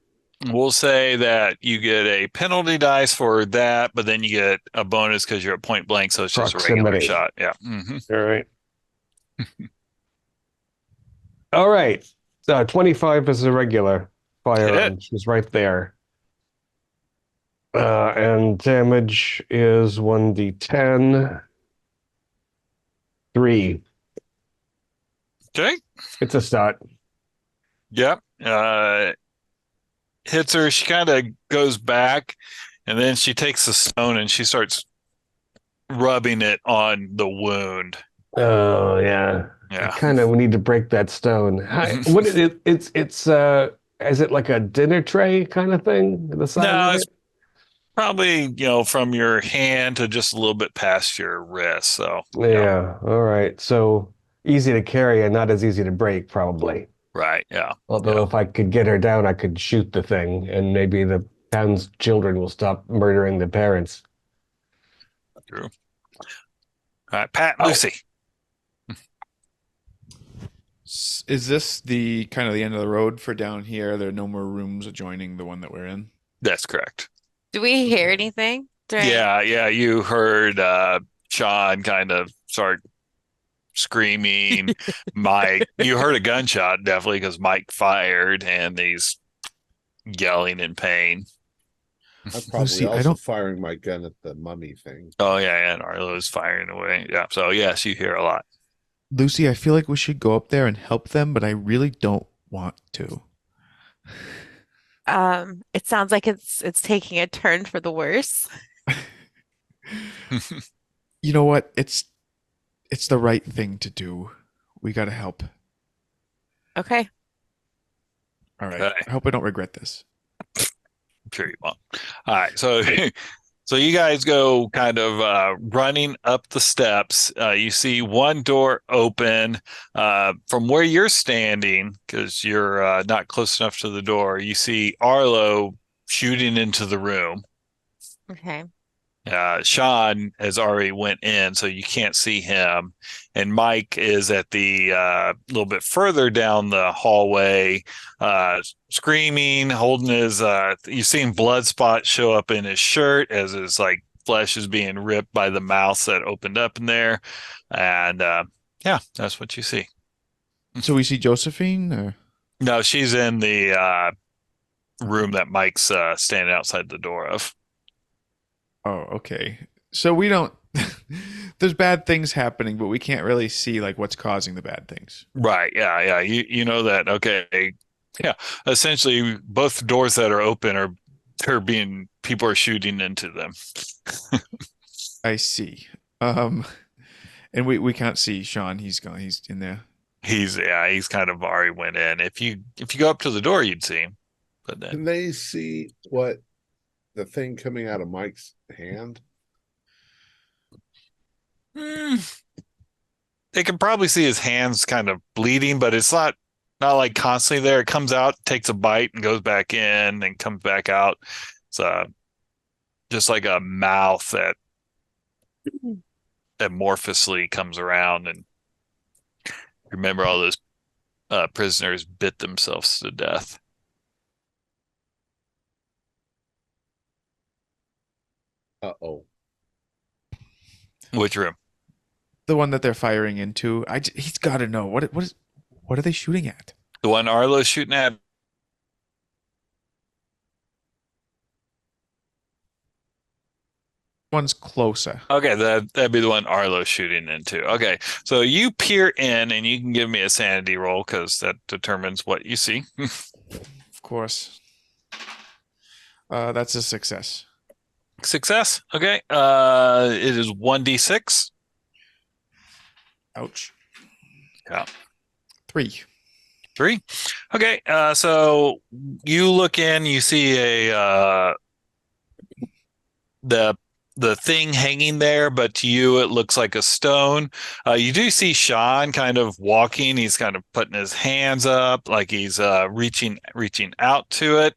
We'll say that you get a penalty dice for that, but then you get a bonus because you're at point blank, so it's just a regular shot. Yeah. All right. All right. 25 is a regular firearm. She's right there. And damage is 1d10. 3. Okay. It's a start. Yep. Hits her. She kind of goes back, and then she takes the stone and she starts rubbing it on the wound. Oh, yeah. Yeah. I kind of need to break that stone. What is it? It's is it like a dinner tray kind of thing? The size No, of it's probably, from your hand to just a little bit past your wrist. So yeah. All right. So easy to carry and not as easy to break, probably. Right. Yeah. Although if I could get her down, I could shoot the thing, and maybe the town's children will stop murdering the parents. True. All right, Pat, Lucy. Is this the kind of the end of the road for down here? There are no more rooms adjoining the one that we're in? That's correct. Do we hear anything during? Yeah, you heard Sean kind of start screaming. Mike, you heard a gunshot definitely because Mike fired and he's yelling in pain. I'm probably Lucy, I also don't. firing my gun at the mummy thing. Oh yeah, and Arlo's firing away. Yeah, so yes, you hear a lot. Lucy, I feel like we should go up there and help them, but I really don't want to. It sounds like it's taking a turn for the worse. You know what? It's the right thing to do. We gotta help. Okay. All right. Okay. I hope I don't regret this. I'm sure you won't. All right, so so you guys go kind of running up the steps. You see one door open from where you're standing because you're not close enough to the door. You see Arlo shooting into the room. Okay. Sean has already went in, so you can't see him. And Mike is at the little bit further down the hallway, screaming, holding his. You've seen blood spots show up in his shirt as his like flesh is being ripped by the mouth that opened up in there, and yeah, that's what you see. So we see Josephine. No, she's in the room that Mike's standing outside the door of. Oh, okay. So we don't. There's bad things happening, but we can't really see like what's causing the bad things. Right. Yeah. You know that. Okay. Yeah. Essentially, both doors that are open are being people are shooting into them. I see. Um, and we can't see Sean. He's gone. He's in there. He's kind of already went in. If you go up to the door, you'd see him. But Can then they see what the thing coming out of Mike's hand? Hmm, they can probably see his hands kind of bleeding, but it's not like constantly there. It comes out, takes a bite, and goes back in, and comes back out. It's just like a mouth that amorphously comes around and remember all those prisoners bit themselves to death. Uh-oh. Which room? The one that they're firing into. He's got to know what are they shooting at? The one Arlo's shooting at? One's closer. Okay, that'd be the one Arlo's shooting into. Okay, so you peer in and you can give me a sanity roll because that determines what you see. Of course. That's a success. Success. Okay. It is 1d6. Ouch. Yeah. 3. 3. Okay. So you look in, you see the thing hanging there, but to you it looks like a stone. You do see Sean kind of walking. He's kind of putting his hands up, like he's reaching out to it,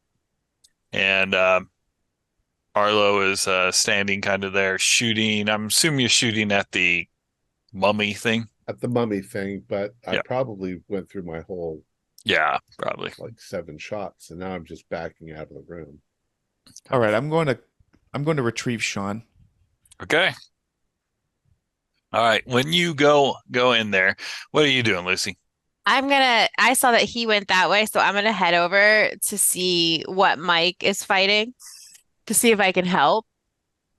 and Arlo is standing kind of there shooting. I'm assuming you're shooting at the mummy thing. At the mummy thing, but I Yeah. probably went through my whole Yeah, probably. like 7 shots, and now I'm just backing out of the room. All right, I'm going to retrieve Sean. Okay. All right. When you go in there, what are you doing, Lucy? I saw that he went that way, so I'm gonna head over to see what Mike is fighting to see if I can help.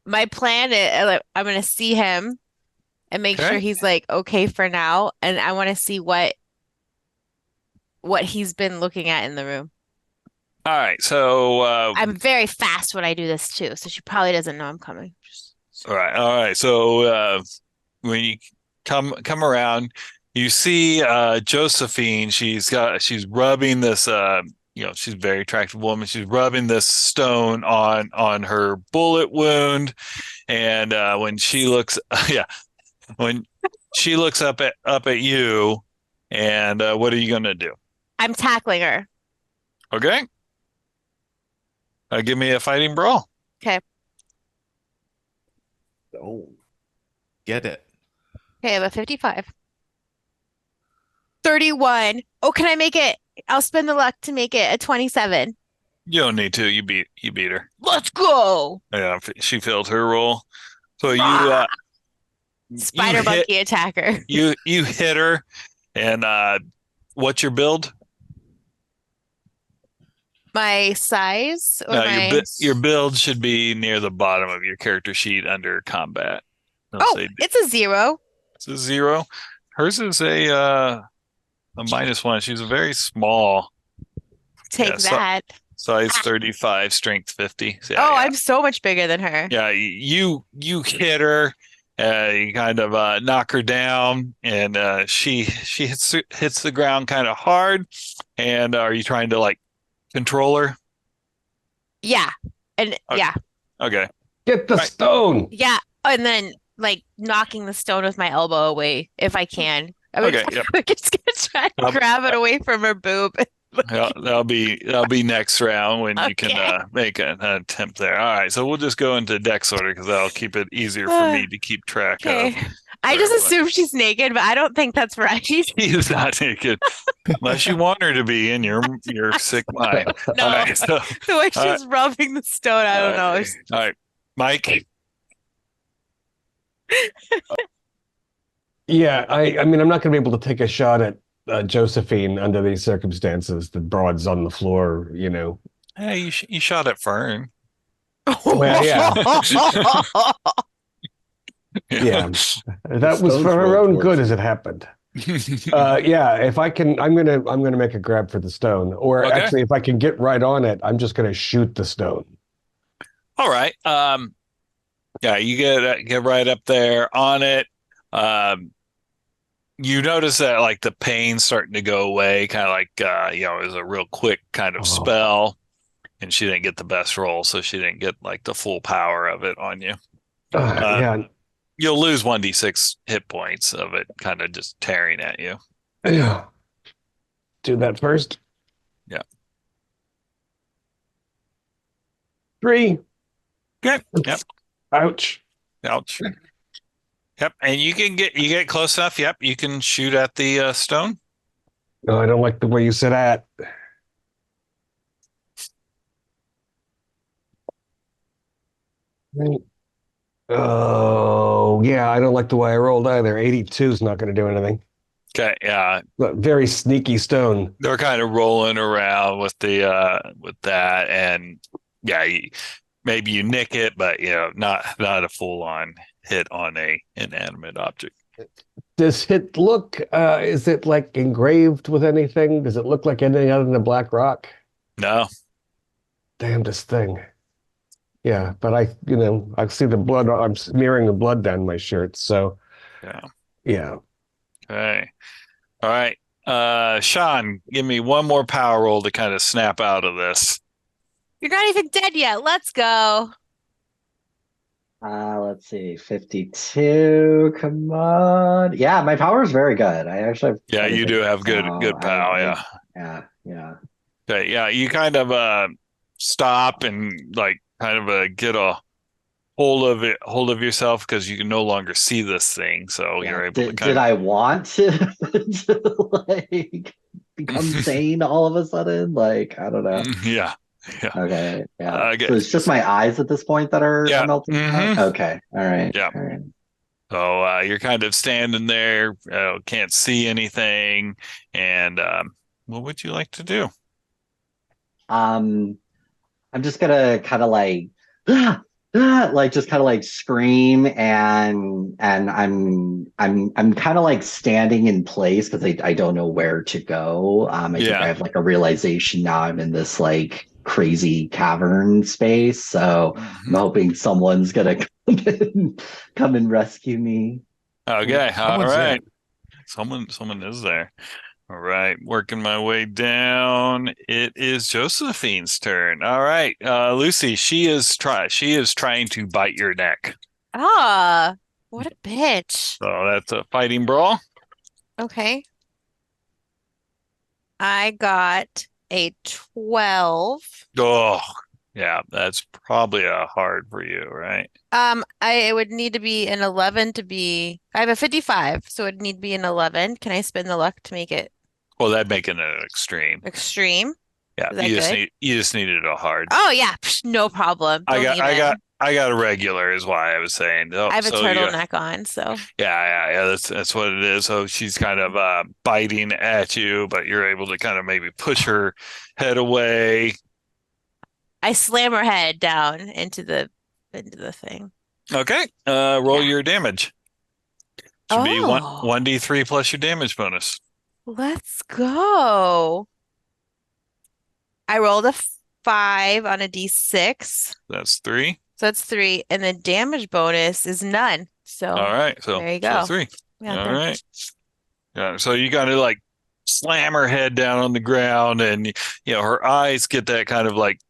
My plan is like, I'm gonna see him and make Okay. sure he's like okay for now, and I want to see what he's been looking at in the room. All right. So I'm very fast when I do this too, so she probably doesn't know I'm coming. all right. All right. So when you come around, you see Josephine. She's rubbing this she's a very attractive woman. She's rubbing this stone on her bullet wound, and when she looks yeah, when she looks up at you, and what are you gonna do? I'm tackling her. Okay. Give me a fighting brawl. Okay. Oh, Get it. Okay, I have a 55. 31. Oh, can I make it? I'll spend the luck to make it a 27. You don't need to. You beat her. Let's go. Yeah, she failed her roll. So Ah! you Spider hit monkey attacker. you hit her, and what's your build? My size or No, my your build should be near the bottom of your character sheet under combat. It'll Oh, say it's a 0. it's a 0. Hers is a -1. She's a very small. Take that. Size 35, strength 50. So, Oh, I'm so much bigger than her. Yeah, you hit her, you kind of knock her down, and she hits the ground kind of hard. And are you trying to like control her? Yeah. And Okay. yeah. Okay. Get the stone. Yeah. And then like knocking the stone with my elbow away if I can. Okay, yep. I'm just gonna try to grab it away from her boob. Yeah, that'll be next round when you can Okay. make an attempt there. All right, so we'll just go into dex order because that'll keep it easier for me to keep track of. Okay. I just assume she's naked, but I don't think that's right. She's not naked unless you want her to be in your sick mind. No. All right, so, The way she's rubbing the stone, I don't know. all right, Mike. Yeah, I mean, I'm not going to be able to take a shot at Josephine under these circumstances. The broad's on the floor, you know. Hey, you shot at Fern. Well, yeah. Yeah, that was for her own good as it happened. Yeah, if I can, I'm gonna make a grab for the stone. Or Okay. actually, if I can get right on it, I'm just gonna shoot the stone. All right. Yeah, you get right up there on it. You notice that like the pain's starting to go away, kind of like it was a real quick kind of spell, and she didn't get the best roll, so she didn't get like the full power of it on you. Yeah, You'll lose 1d6 hit points of it kind of just tearing at you. yeah. Do that first. Yeah. 3. Okay. Yep. Ouch. Ouch. Yep. And you get close enough. Yep. You can shoot at the stone. No, I don't like the way you said that. Oh, yeah, I don't like the way I rolled either. 82 is not going to do anything. Okay. Yeah. But very sneaky stone. They're kind of rolling around with with that, and yeah, maybe you nick it, but not a full on hit on a inanimate object. Does it look, is it like engraved with anything? Does it look like anything other than a black rock? No. Damnedest thing. Yeah, but I see the blood. I'm smearing the blood down my shirt. So, yeah. Okay. All right. Sean, give me one more power roll to kind of snap out of this. You're not even dead yet. Let's go. Let's see, 52. Come on. Yeah, my power is very good. I actually have you do have good power. Yeah. Okay. Yeah. You kind of stop and like kind of get a hold of yourself because you can no longer see this thing, so you're able to did I want to like become sane all of a sudden? Like, I don't know. Yeah. Okay. Yeah. So it's just my eyes at this point that are melting. Okay. All right. Yeah. All right. So you're kind of standing there, can't see anything, and what would you like to do? I'm just gonna kind of like just kind of like scream, and I'm kind of like standing in place because I don't know where to go. I think I have like a realization now I'm in this like crazy cavern space, so I'm hoping someone's gonna come and rescue me. Okay, all right. Someone is there. All right, working my way down. It is Josephine's turn. All right, Lucy, she is trying to bite your neck. Ah, what a bitch. So that's a fighting brawl. Okay. I got a 12. Oh, yeah, that's probably a hard for you, right? It would need to be an 11 to be. I have a 55, so it would need to be an 11. Can I spin the luck to make it Well, that'd make it an extreme. extreme? Yeah, Is that good? You just needed a hard. Oh yeah, no problem. Don't even. I got a regular is why I was saying. I have a So yeah, turtleneck on, so yeah. That's what it is. So she's kind of biting at you, but you're able to kind of maybe push her head away. I slam her head down into the thing. Okay. Roll Yeah. your damage. Should be Oh, 1d3 plus your damage bonus. let's go. I rolled a 5 on a d6, That's 3. so that's 3, and the damage bonus is none. So All right. So there you go. 3. Yeah, All there. right. Yeah. So you got to like slam her head down on the ground, and her eyes get that kind of like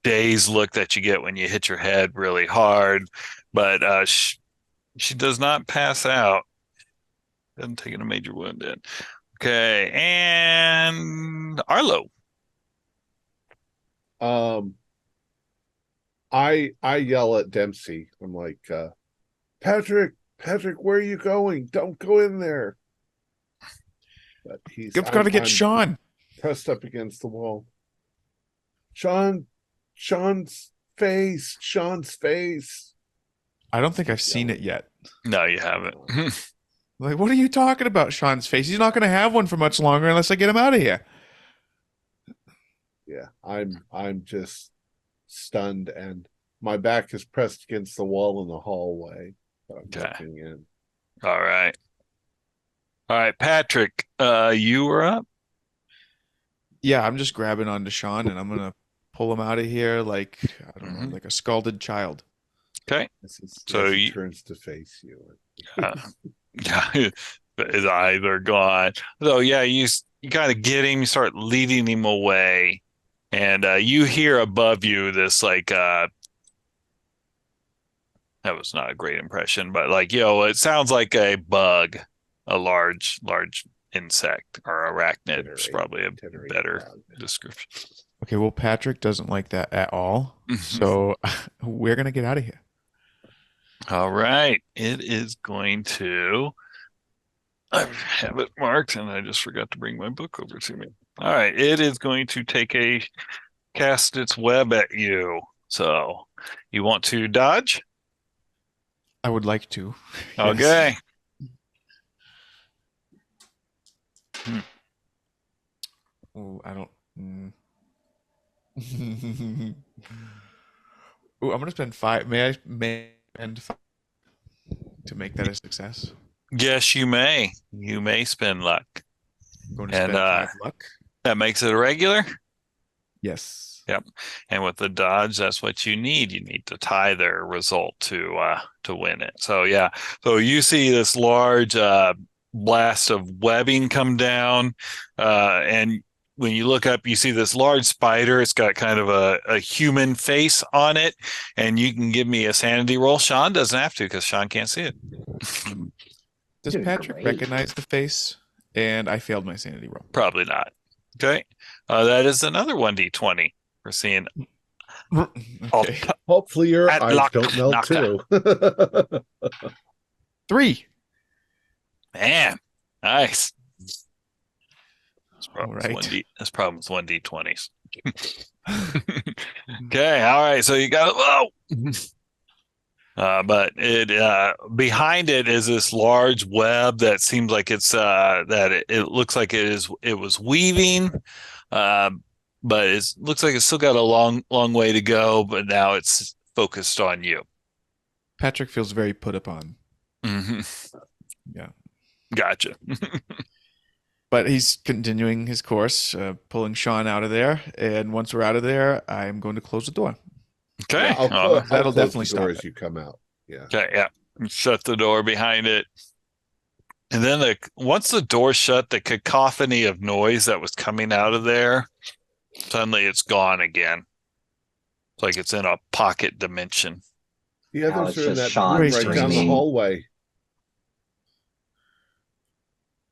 dazed look that you get when you hit your head really hard, but she does not pass out. Doesn't take a major wound in. Okay, and Arlo. I yell at Dempsey. I'm like, Patrick, where are you going? Don't go in there. But You've got to get Sean pressed up against the wall. Sean's face. I don't think I've seen it yet. No, you haven't. Like, what are you talking about, Sean's face? He's not going to have one for much longer unless I get him out of here. Yeah, I'm just stunned, and my back is pressed against the wall in the hallway. But I'm looking in. All right, Patrick. You were up. Yeah, I'm just grabbing onto Sean, and I'm gonna pull him out of here like I don't know, like a scalded child. Okay. So he turns to face you. Yeah, his eyes are gone. So yeah, you kind of get him. You start leading him away, and you hear above you this like that was not a great impression, but like it sounds like a bug, a large insect or arachnid. It's probably a better description. Okay, well, Patrick doesn't like that at all, so we're gonna get out of here. All right, it is going to. I have it marked, and I just forgot to bring my book over to me. All right, it is going to cast its web at you. So, you want to dodge? I would like to. Okay. Yes. Oh, I don't. Oh, I'm gonna spend 5. May I spend 5 to make that a success? Yes, you may. You may spend luck. I'm going to spend 5 luck. That makes it a regular? Yes. Yep. And with the dodge, that's what you need. You need to tie their result to win it. So yeah. So you see this large blast of webbing come down, and when you look up, you see this large spider. It's got kind of a human face on it, and you can give me a sanity roll. Sean doesn't have to because Sean can't see it. Does Patrick recognize the face? And I failed my sanity roll. Probably not. Okay. That is another 1d20. We're seeing. Okay. Hopefully your eyes don't melt too. 3. Man, nice. All right. This problem's 1d20s. Okay. All right. So you got but it behind it is this large web that seems like it's that it looks like it was weaving, but it looks like it's still got a long way to go. But now it's focused on you. Patrick feels very put upon. Yeah. Gotcha. But he's continuing his course, pulling Sean out of there. And once we're out of there, I'm going to close the door. Okay. Yeah, that'll definitely stop as you come out. Yeah. Okay. Yeah. Shut the door behind it. And then once the door shut, the cacophony of noise that was coming out of there, suddenly it's gone again. It's like it's in a pocket dimension. The others are in that Sean room right down the hallway.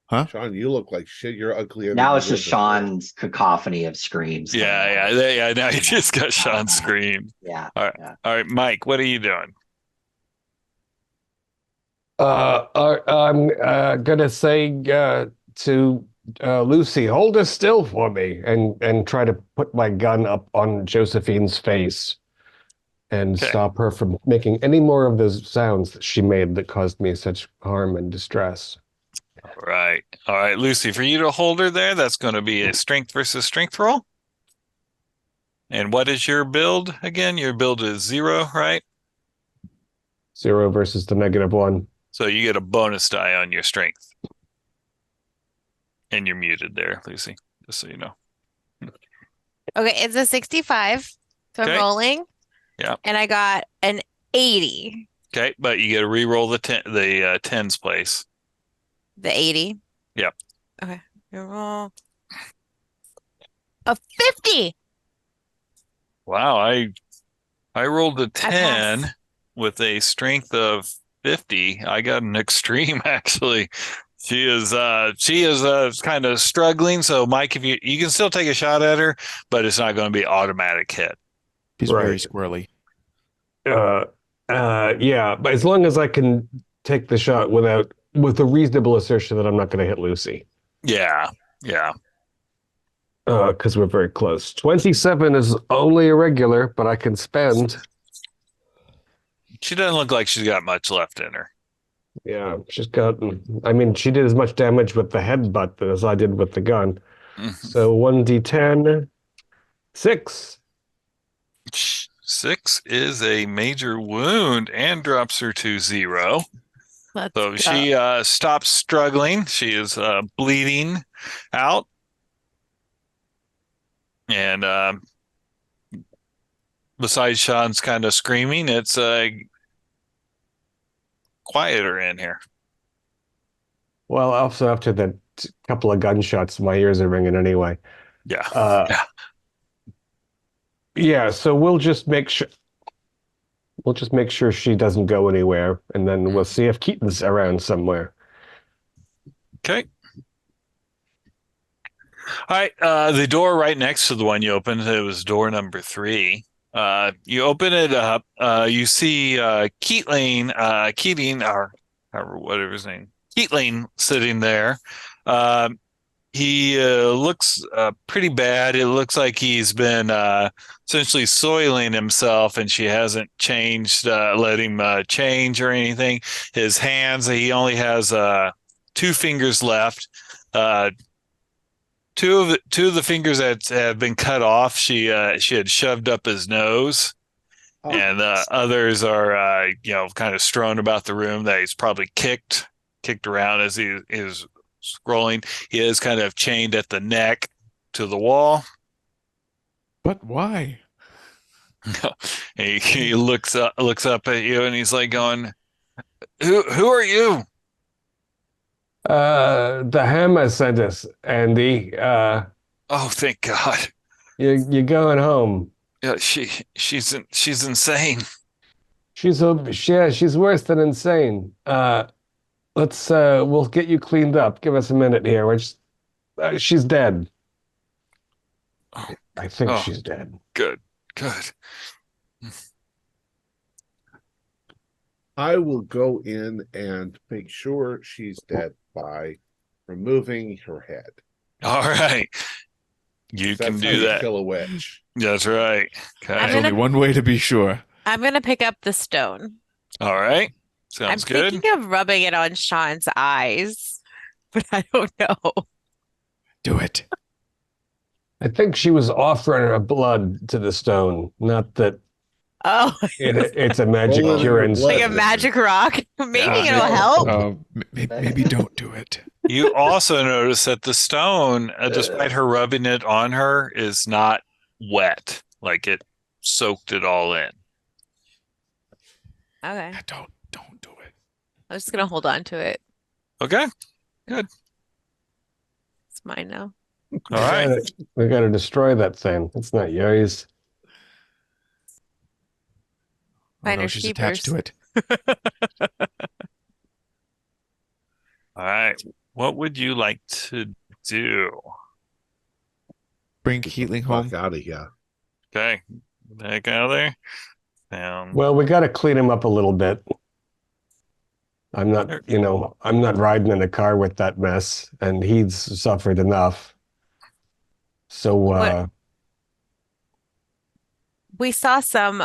Huh? Sean, you look like shit. You're uglier. Now it's just Sean's cacophony of screams. Yeah. Now you just got Sean's scream. Yeah. All right, Mike, what are you doing? I'm gonna say to Lucy, hold her still for me, and try to put my gun up on Josephine's face and Okay. stop her from making any more of those sounds that she made that caused me such harm and distress. All right. All right, Lucy, for you to hold her there, that's going to be a strength versus strength roll. And what is your build again? Your build is 0, right? 0 versus the -1. So you get a bonus die on your strength. And you're muted there, Lucy, just so you know. Okay, it's a 65. So Okay. I'm rolling. Yeah. And I got an 80. Okay, but you get to re-roll the tens place. The 80. Yep. Okay. Roll a 50. Wow, I rolled a passed. 10 with a strength of 50. I got an extreme actually. She is kind of struggling. So Mike, if you can still take a shot at her, but it's not going to be automatic hit. He's Right. very squirrely. Yeah, but as long as I can take the shot with a reasonable assertion that I'm not going to hit Lucy. Yeah. Yeah. Because we're very close. 27 is only a regular, but I can spend. She doesn't look like she's got much left in her. Yeah, she's gotten. I mean, she did as much damage with the headbutt as I did with the gun. So 1d10, 6. 6 is a major wound and drops her to 0. Let's So go. she stops struggling. She is bleeding out. And besides Sean's kind of screaming, it's quieter in here. Well, also after that couple of gunshots, my ears are ringing anyway. Yeah. Yeah. Yeah, so we'll just make sure she doesn't go anywhere, and then we'll see if Keaton's around somewhere. Okay. All right. The door right next to the one you opened, it was door number 3. You open it up. You see Keating, or whatever his name, Keating sitting there. He looks pretty bad. It looks like he's been essentially soiling himself, and she hasn't changed, let him change or anything. His hands, he only has 2 fingers left. Two of the fingers that have been cut off, she had shoved up his nose, and others are kind of strewn about the room that he's probably kicked around as he is scrolling. He is kind of chained at the neck to the wall. But why? He looks up at you, and he's like going, "Who are you?" The hammer sent us, Andy. Oh, thank God. You're going home. Yeah, she's insane. She's worse than insane. We'll get you cleaned up. Give us a minute here. She's dead. I think she's dead. Good. I will go in and make sure she's dead by removing her head. All right. You That's can how do you that. kill a witch. That's right. There's Okay. only one way to be sure. I'm gonna pick up the stone. All right. Sounds I'm good. thinking of rubbing it on Sean's eyes, but I don't know. Do it. I think she was offering her blood to the stone, not that Oh, it's a magic Rolling cure her and blood. like a magic rock. Maybe it'll help. Maybe don't do it. You also notice that the stone, despite her rubbing it on her, is not wet. Like it soaked it all in. Okay. Don't do it. I'm just gonna hold on to it. Okay. It's mine now. All right. We gotta destroy that thing. It's not yours. Oh, no, Finders she's attached to keepers. it. All right. What would you like to do? Bring Keatling home. Fuck out of here. Okay. Back out of there. Well, we gotta clean him up a little bit. I'm not, I'm not riding in a car with that mess, and he's suffered enough. So, We saw some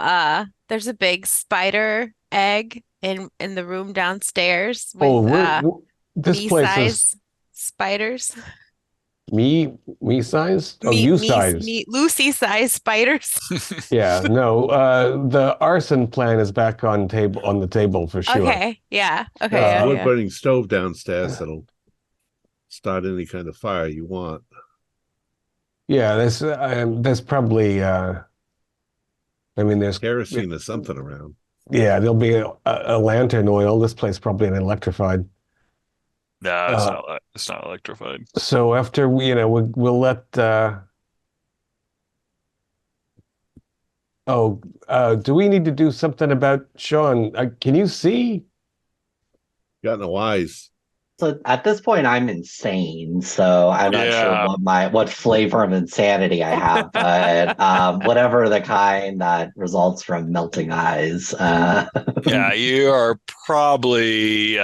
there's a big spider egg in the room downstairs with this place is me-size spiders. me sized? Oh, you sized. Lucy-size spiders. Yeah, no, the arson plan is back on the table for sure. Okay, yeah. Okay, There's a yeah. wood-burning stove downstairs that'll start any kind of fire you want. Yeah, there's probably there's Kerosene or something around. Yeah, there'll be a lantern oil. This place probably an electrified. No, it's not electrified. So after we'll let do we need to do something about Sean? Can you see? Got no eyes. So at this point, I'm insane. So I'm not sure what flavor of insanity I have, but whatever the kind that results from melting eyes. Yeah, you are probably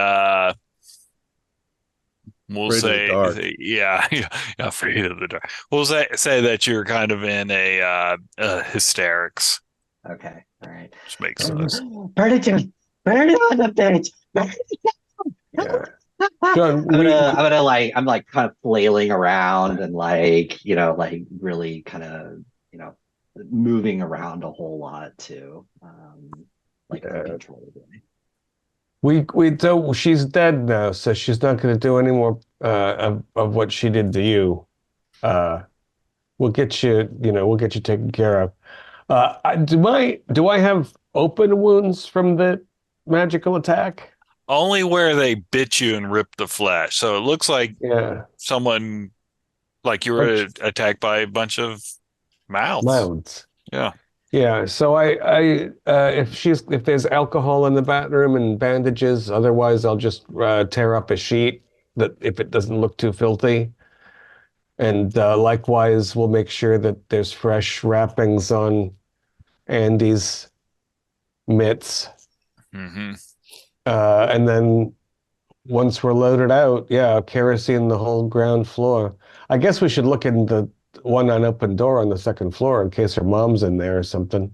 we'll say afraid of the dark. We'll say that you're kind of in a hysterics. Okay, all right. Which makes sense. Burn it down. Burn it on the bitch. Yeah. John, I'm like kind of flailing around and like really kind of moving around a whole lot too, uncontrollably. We don't. She's dead now, so she's not going to do any more of what she did to you. We'll get you. We'll get you taken care of. Do I have open wounds from the magical attack? Only where they bit you and ripped the flesh. So it looks like someone, like you were attacked by a bunch of mouths. Yeah. Yeah. So if there's alcohol in the bathroom and bandages, otherwise I'll just tear up a sheet that if it doesn't look too filthy. And likewise, we'll make sure that there's fresh wrappings on Andy's mitts. Mm-hmm. And then once we're loaded out, kerosene the whole ground floor. I guess we should look in the one unopened door on the second floor in case her mom's in there or something.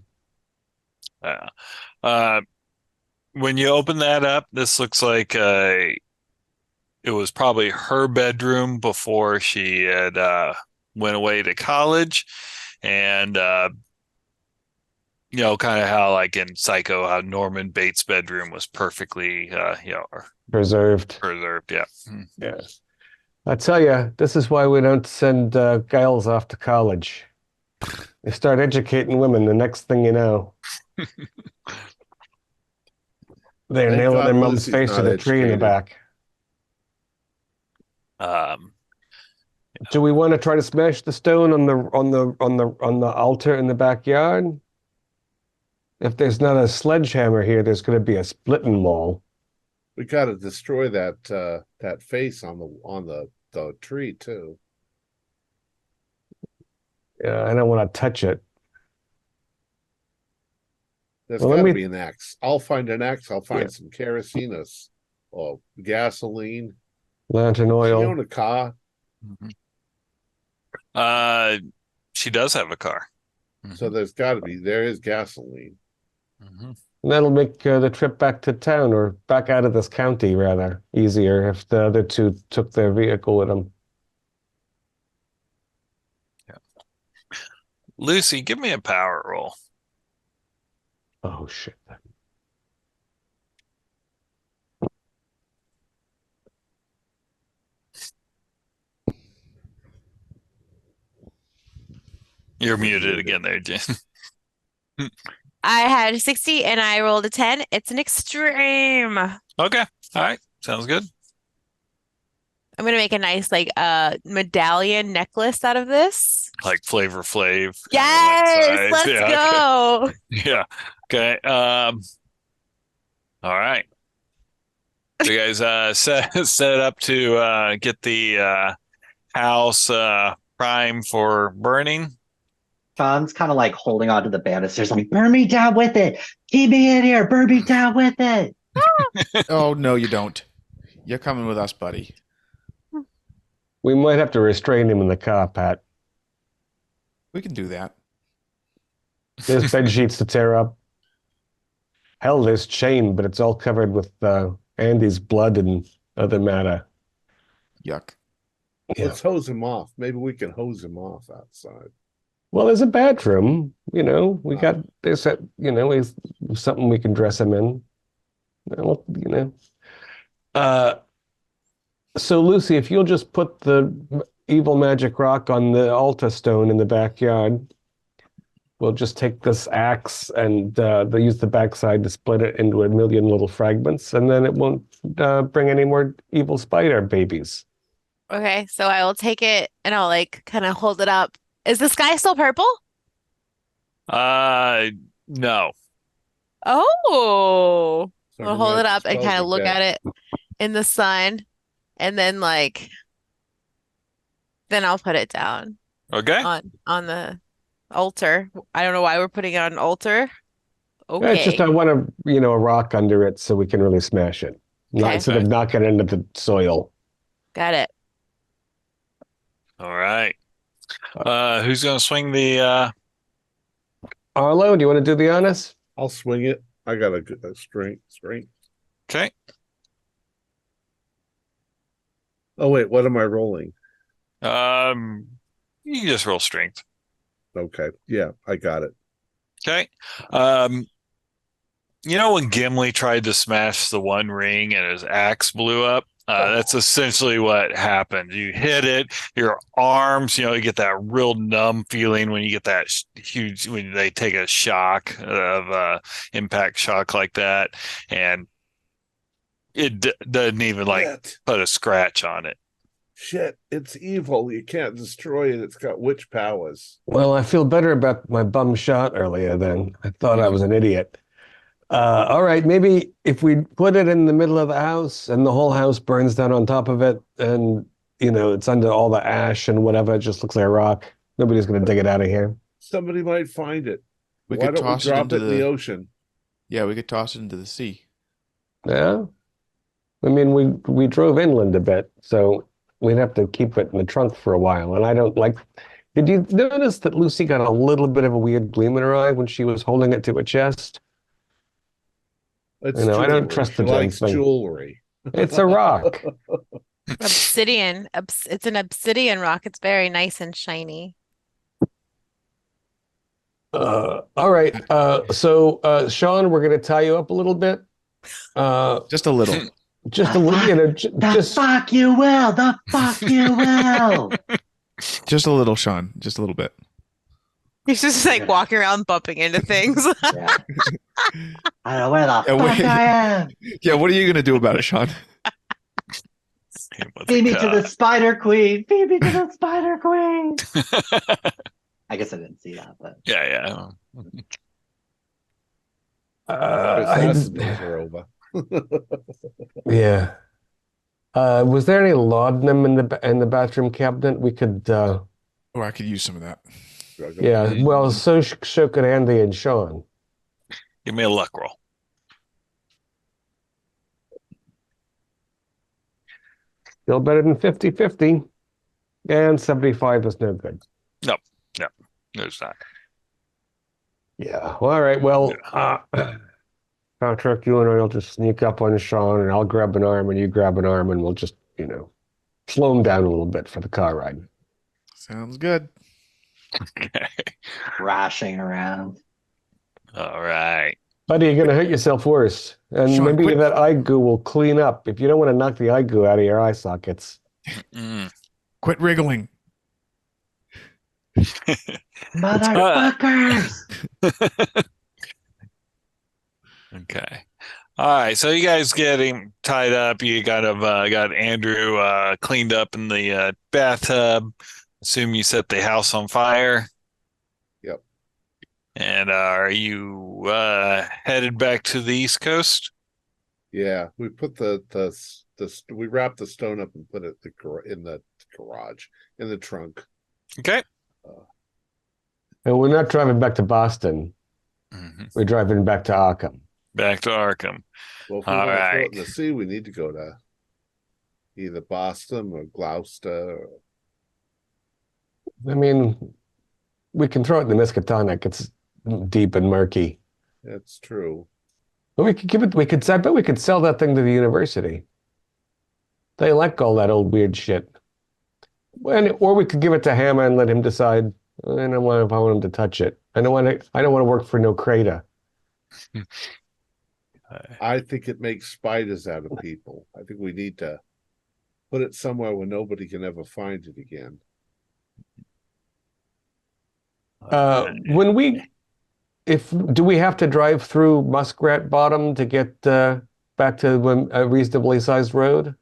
When you open that up, this looks like it was probably her bedroom before she had went away to college, and kind of how like in Psycho, how Norman Bates' bedroom was perfectly, preserved. Yeah. Yeah. I tell you, this is why we don't send gals off to college. They start educating women, the next thing you know, they're nailing their mom's face to the tree in the back. Do we want to try to smash the stone on the altar in the backyard? If there's not a sledgehammer here, there's going to be a splitting wall. We got to destroy that face on the tree too. Yeah, I don't want to touch it. There's got to be an axe. I'll find an axe. I'll find some kerosene or gasoline. Lantern oil. She own a car. Mm-hmm. She does have a car. Mm-hmm. So there is gasoline. Mm-hmm. And that'll make the trip back to town or back out of this county rather easier if the other two took their vehicle with them. Yeah. Lucy, give me a power roll. Oh, shit. You're muted again there, Jen. I had a 60 and I rolled a 10. It's an extreme. Okay. All right. Sounds good. I'm going to make a nice medallion necklace out of this. Like Flavor Flav. Yes, let's go. Okay. Yeah. Okay. All right. So you guys set up to get the house prime for burning. John's kind of like holding onto the banisters, like, burn me down with it. Keep me in here. Burn me down with it. Oh, no, you don't. You're coming with us, buddy. We might have to restrain him in the car, Pat. We can do that. There's bed sheets to tear up. Hell, there's chain, but it's all covered with Andy's blood and other matter. Yuck. Yeah. Let's hose him off. Maybe we can hose him off outside. Well, there's a bathroom. There's something we can dress him in. Well, So Lucy, if you'll just put the evil magic rock on the altar stone in the backyard, we'll just take this axe and they'll use the backside to split it into a million little fragments, and then it won't bring any more evil spider babies. Okay, so I will take it and I'll like kind of hold it up. Is the sky still purple? No. Oh, So I'll hold it up and spells kind of are look dead. at it in the sun, and then then I'll put it down Okay. on the altar. I don't know why we're putting it on an altar. Yeah, it's just Okay. I want a rock under it so we can really smash it, Okay. instead of knocking it into the soil. Got it. All right. Who's gonna swing the Arlo, do you want to do the honors? I'll swing it. I got a strength. Okay. Oh wait, what am I rolling? You can just roll strength. Okay, yeah, I got it. Okay. When Gimli tried to smash the One Ring and his axe blew up? That's essentially what happened. You hit it, your arms, you get that real numb feeling when you get that huge, when they take a shock of impact shock like that. And it doesn't even Shit. put a scratch on it. Shit, it's evil. You can't destroy it. It's got witch powers. Well, I feel better about my bum shot earlier then. I thought I was an idiot. All right, maybe if we put it in the middle of the house and the whole house burns down on top of it and, it's under all the ash and whatever, it just looks like a rock. Nobody's going to dig it out of here. Somebody might find it. We Why could don't we toss it drop into it in the ocean? Yeah, we could toss it into the sea. Yeah? I mean, we drove inland a bit, so we'd have to keep it in the trunk for a while. And I don't like... Did you notice that Lucy got a little bit of a weird gleam in her eye when she was holding it to her chest? It's I don't jewelry. trust She the damn likes thing. jewelry. It's a rock. Obsidian. It's an obsidian rock. It's very nice and shiny. All right. So Sean, we're going to tie you up a little bit. Just a little. Just a little, just fuck you will. The fuck you will. Just a little, Sean. Just a little bit. He's just like walking around bumping into things. Yeah. I don't know where the Yeah, fuck wait. I am. Yeah, what are you gonna do about it, Sean? Feed me to the Spider Queen. Feed me to the Spider Queen. I guess I didn't see that, but Yeah. Assassins are over. yeah. Was there any laudanum in the bathroom cabinet? We could. Oh, I could use some of that. Yeah. Well, so could Andy and Sean. Give me a luck roll. Still better than 50-50. And 75 is no good. No, there's not. Yeah. Well, all right. Well, Patrick, you and I will just sneak up on Sean, and I'll grab an arm, and you grab an arm, and we'll just, slow him down a little bit for the car ride. Sounds good. Okay. crashing around. All right. Buddy, you're going to hurt yourself worse. And Sean, maybe quit. that eye goo will clean up. If you don't want to knock the eye goo out of your eye sockets. Mm. Quit wriggling. Motherfuckers! Okay. All right. So you guys getting tied up. You got Andrew cleaned up in the bathtub. Assume you set the house on fire. Yep. And are you headed back to the East Coast? Yeah, we put we wrapped the stone up and put it in the garage, in the trunk. Okay. And we're not driving back to Boston. Mhm. We're driving back to Arkham. Back to Arkham. Well, if we All want to throw right. it in the sea, we need to go to either Boston or Gloucester. I mean, we can throw it in the Miskatonic. It's deep and murky. That's true. But we could give it. I bet we could sell that thing to the university. They like all that old weird shit. Or we could give it to Hammer and let him decide. I don't want if I want him to touch it. I don't want to work for no Crater. I think it makes spiders out of people. I think we need to put it somewhere where nobody can ever find it again. Do we have to drive through Muskrat Bottom to get back to a reasonably sized road?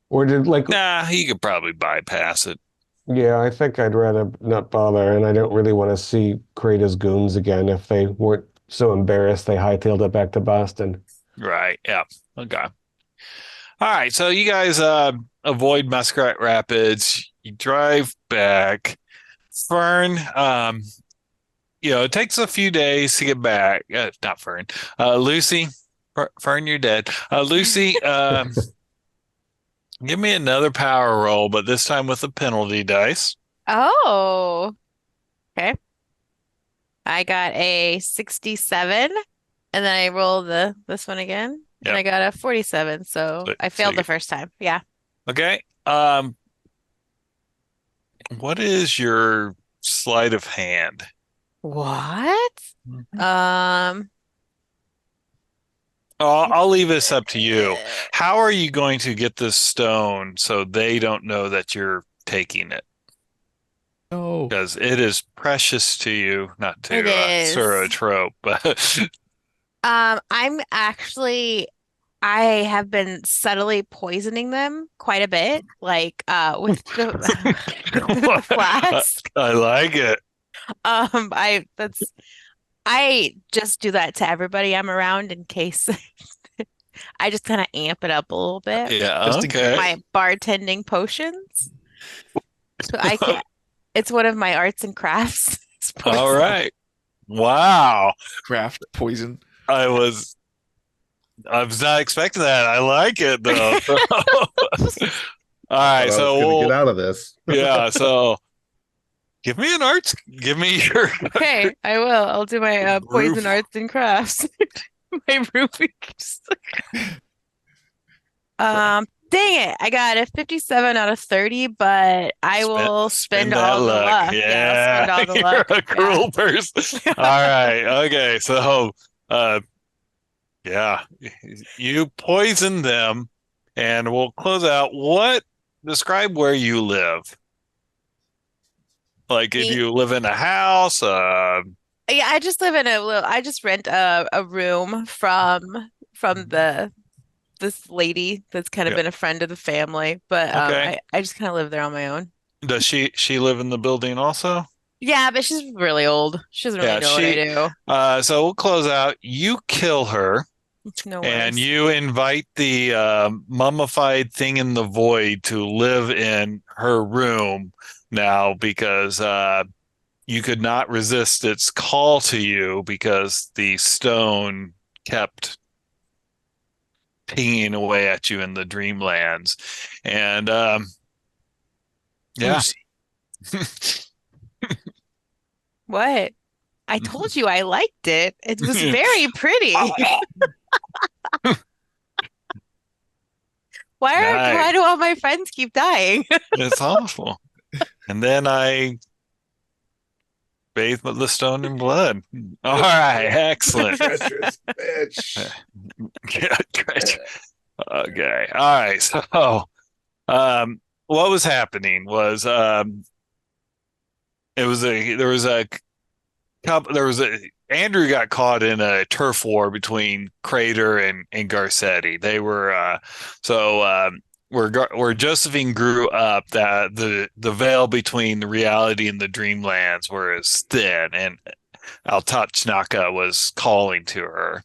Or Nah, you could probably bypass it. Yeah, I think I'd rather not bother, and I don't really want to see Crater's goons again if they weren't so embarrassed they hightailed it back to Boston. Right. Yeah. Okay. All right. So you guys avoid Muskrat Rapids. You drive back. Fern, it takes a few days to get back. Not Fern. Lucy. Fern, you're dead. Lucy, give me another power roll, but this time with a penalty dice. Oh, okay. I got a 67, and then I rolled this one again, and I got a 47. So I failed the first time. Yeah. Okay. What is your sleight of hand? What? I'll leave this up to you. How are you going to get this stone so they don't know that you're taking it? No. Because it is precious to you, not to Sura Trope, but I have been subtly poisoning them quite a bit, like with the flask. I like it. I just do that to everybody I'm around in case I just kind of amp it up a little bit. Yeah, Just okay. My bartending potions. So I can't. It's one of my arts and crafts. All right. Wow. Craft poison. I was not expecting that. I like it though. All right, so we'll get out of this. Yeah, so give me your Okay, I will. I'll do my poison arts and crafts. My rubies. Dang it. I got a 57 out of 30, but I will spend all the luck. Yeah, I'll spend all the you're luck. a cruel person. All right. Okay. So, yeah, you poison them, and we'll close out. Describe where you live. Like if you live in a house, Yeah, I just live in I just rent a room from this lady that's kind of been a friend of the family, but I just kind of live there on my own. Does she live in the building also? Yeah, but she's really old. She doesn't really know what I do. So we'll close out. You kill her. No and worries. you invite the mummified thing in the void to live in her room now because you could not resist its call to you because the stone kept pinging away at you in the dreamlands. And yeah. What? I told you I liked it. It was very pretty. Why do all my friends keep dying? It's awful. And then I bathe the stone in blood. All right, excellent. Treacherous bitch. Okay. All right. So, what was happening was Andrew got caught in a turf war between Crater and Garcetti. They were where Josephine grew up, that the veil between the reality and the dreamlands was thin, and Altachnaka was calling to her.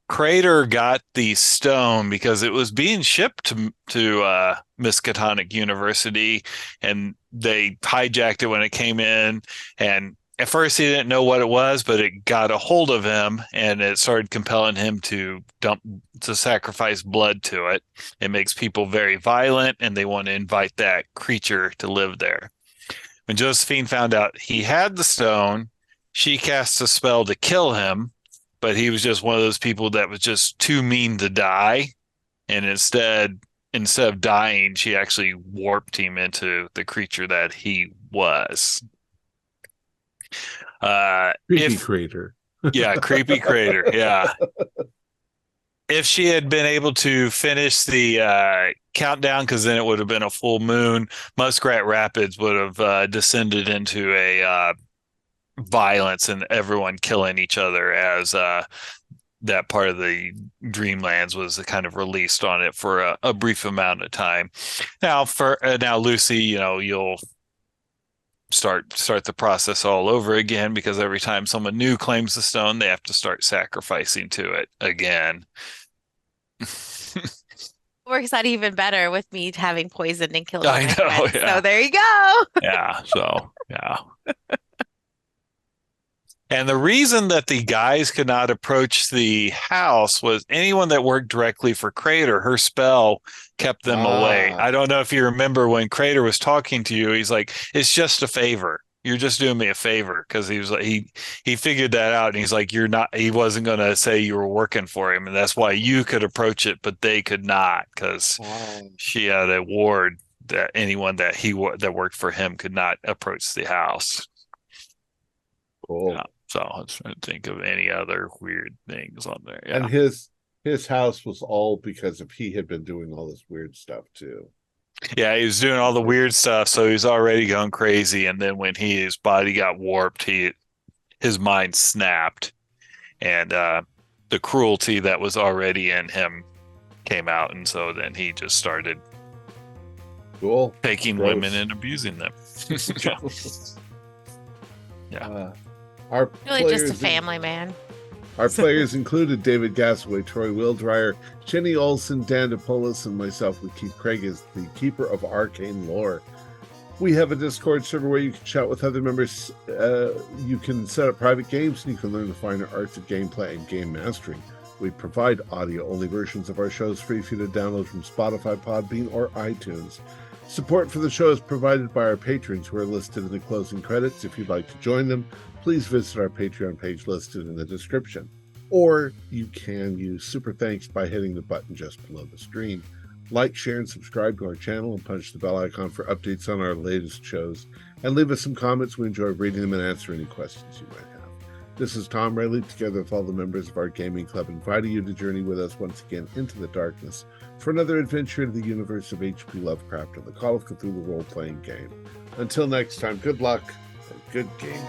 Crater got the stone because it was being shipped to Miskatonic University, and they hijacked it when it came in, and at first he didn't know what it was, but it got a hold of him and it started compelling him to sacrifice blood to it. It makes people very violent and they want to invite that creature to live there. When Josephine found out he had the stone, she cast a spell to kill him, but he was just one of those people that was just too mean to die. And instead of dying, she actually warped him into the creature that he was. Creepy crater. Yeah, creepy crater. Yeah. If she had been able to finish the countdown, because then it would have been a full moon, Muskrat Rapids would have descended into a violence and everyone killing each other as that part of the Dreamlands was kind of released on it for a brief amount of time. Now, now Lucy, you'll start the process all over again, because every time someone new claims the stone, they have to start sacrificing to it again. Works out even better with me having poisoned and killed I my know, friends. yeah. So there you go. Yeah, so yeah. And the reason that the guys could not approach the house was anyone that worked directly for Crater, her spell kept them away. I don't know if you remember when Crater was talking to you, he's like, it's just a favor. You're just doing me a favor, because he was like, he figured that out, and he's like, he wasn't going to say you were working for him, and that's why you could approach it, but they could not, because she had a ward that anyone that worked for him could not approach the house. Cool. Yeah. So I was trying to think of any other weird things on there. Yeah. And his house was all because he had been doing all this weird stuff too. Yeah, he was doing all the weird stuff, so he was already going crazy. And then when his body got warped, his mind snapped, and the cruelty that was already in him came out, and so then he just started taking women and abusing them. Yeah. Our really just a family man. Our players included David Gasaway, Troy Wildryer, Jenny Olson, Dan DePolis, and myself, with Keith Craig as the Keeper of Arcane Lore. We have a Discord server where you can chat with other members. You can set up private games, and you can learn the finer arts of gameplay and game mastering. We provide audio-only versions of our shows free for you to download from Spotify, Podbean, or iTunes. Support for the show is provided by our patrons, who are listed in the closing credits. If you'd like to join them, please visit our Patreon page listed in the description. Or you can use Super Thanks by hitting the button just below the stream. Like, share, and subscribe to our channel, and punch the bell icon for updates on our latest shows. And leave us some comments. We enjoy reading them and answering any questions you might have. This is Thom, Raley, together with all the members of our gaming club, inviting you to journey with us once again into the darkness for another adventure into the universe of H.P. Lovecraft and the Call of Cthulhu role-playing game. Until next time, good luck and good gaming.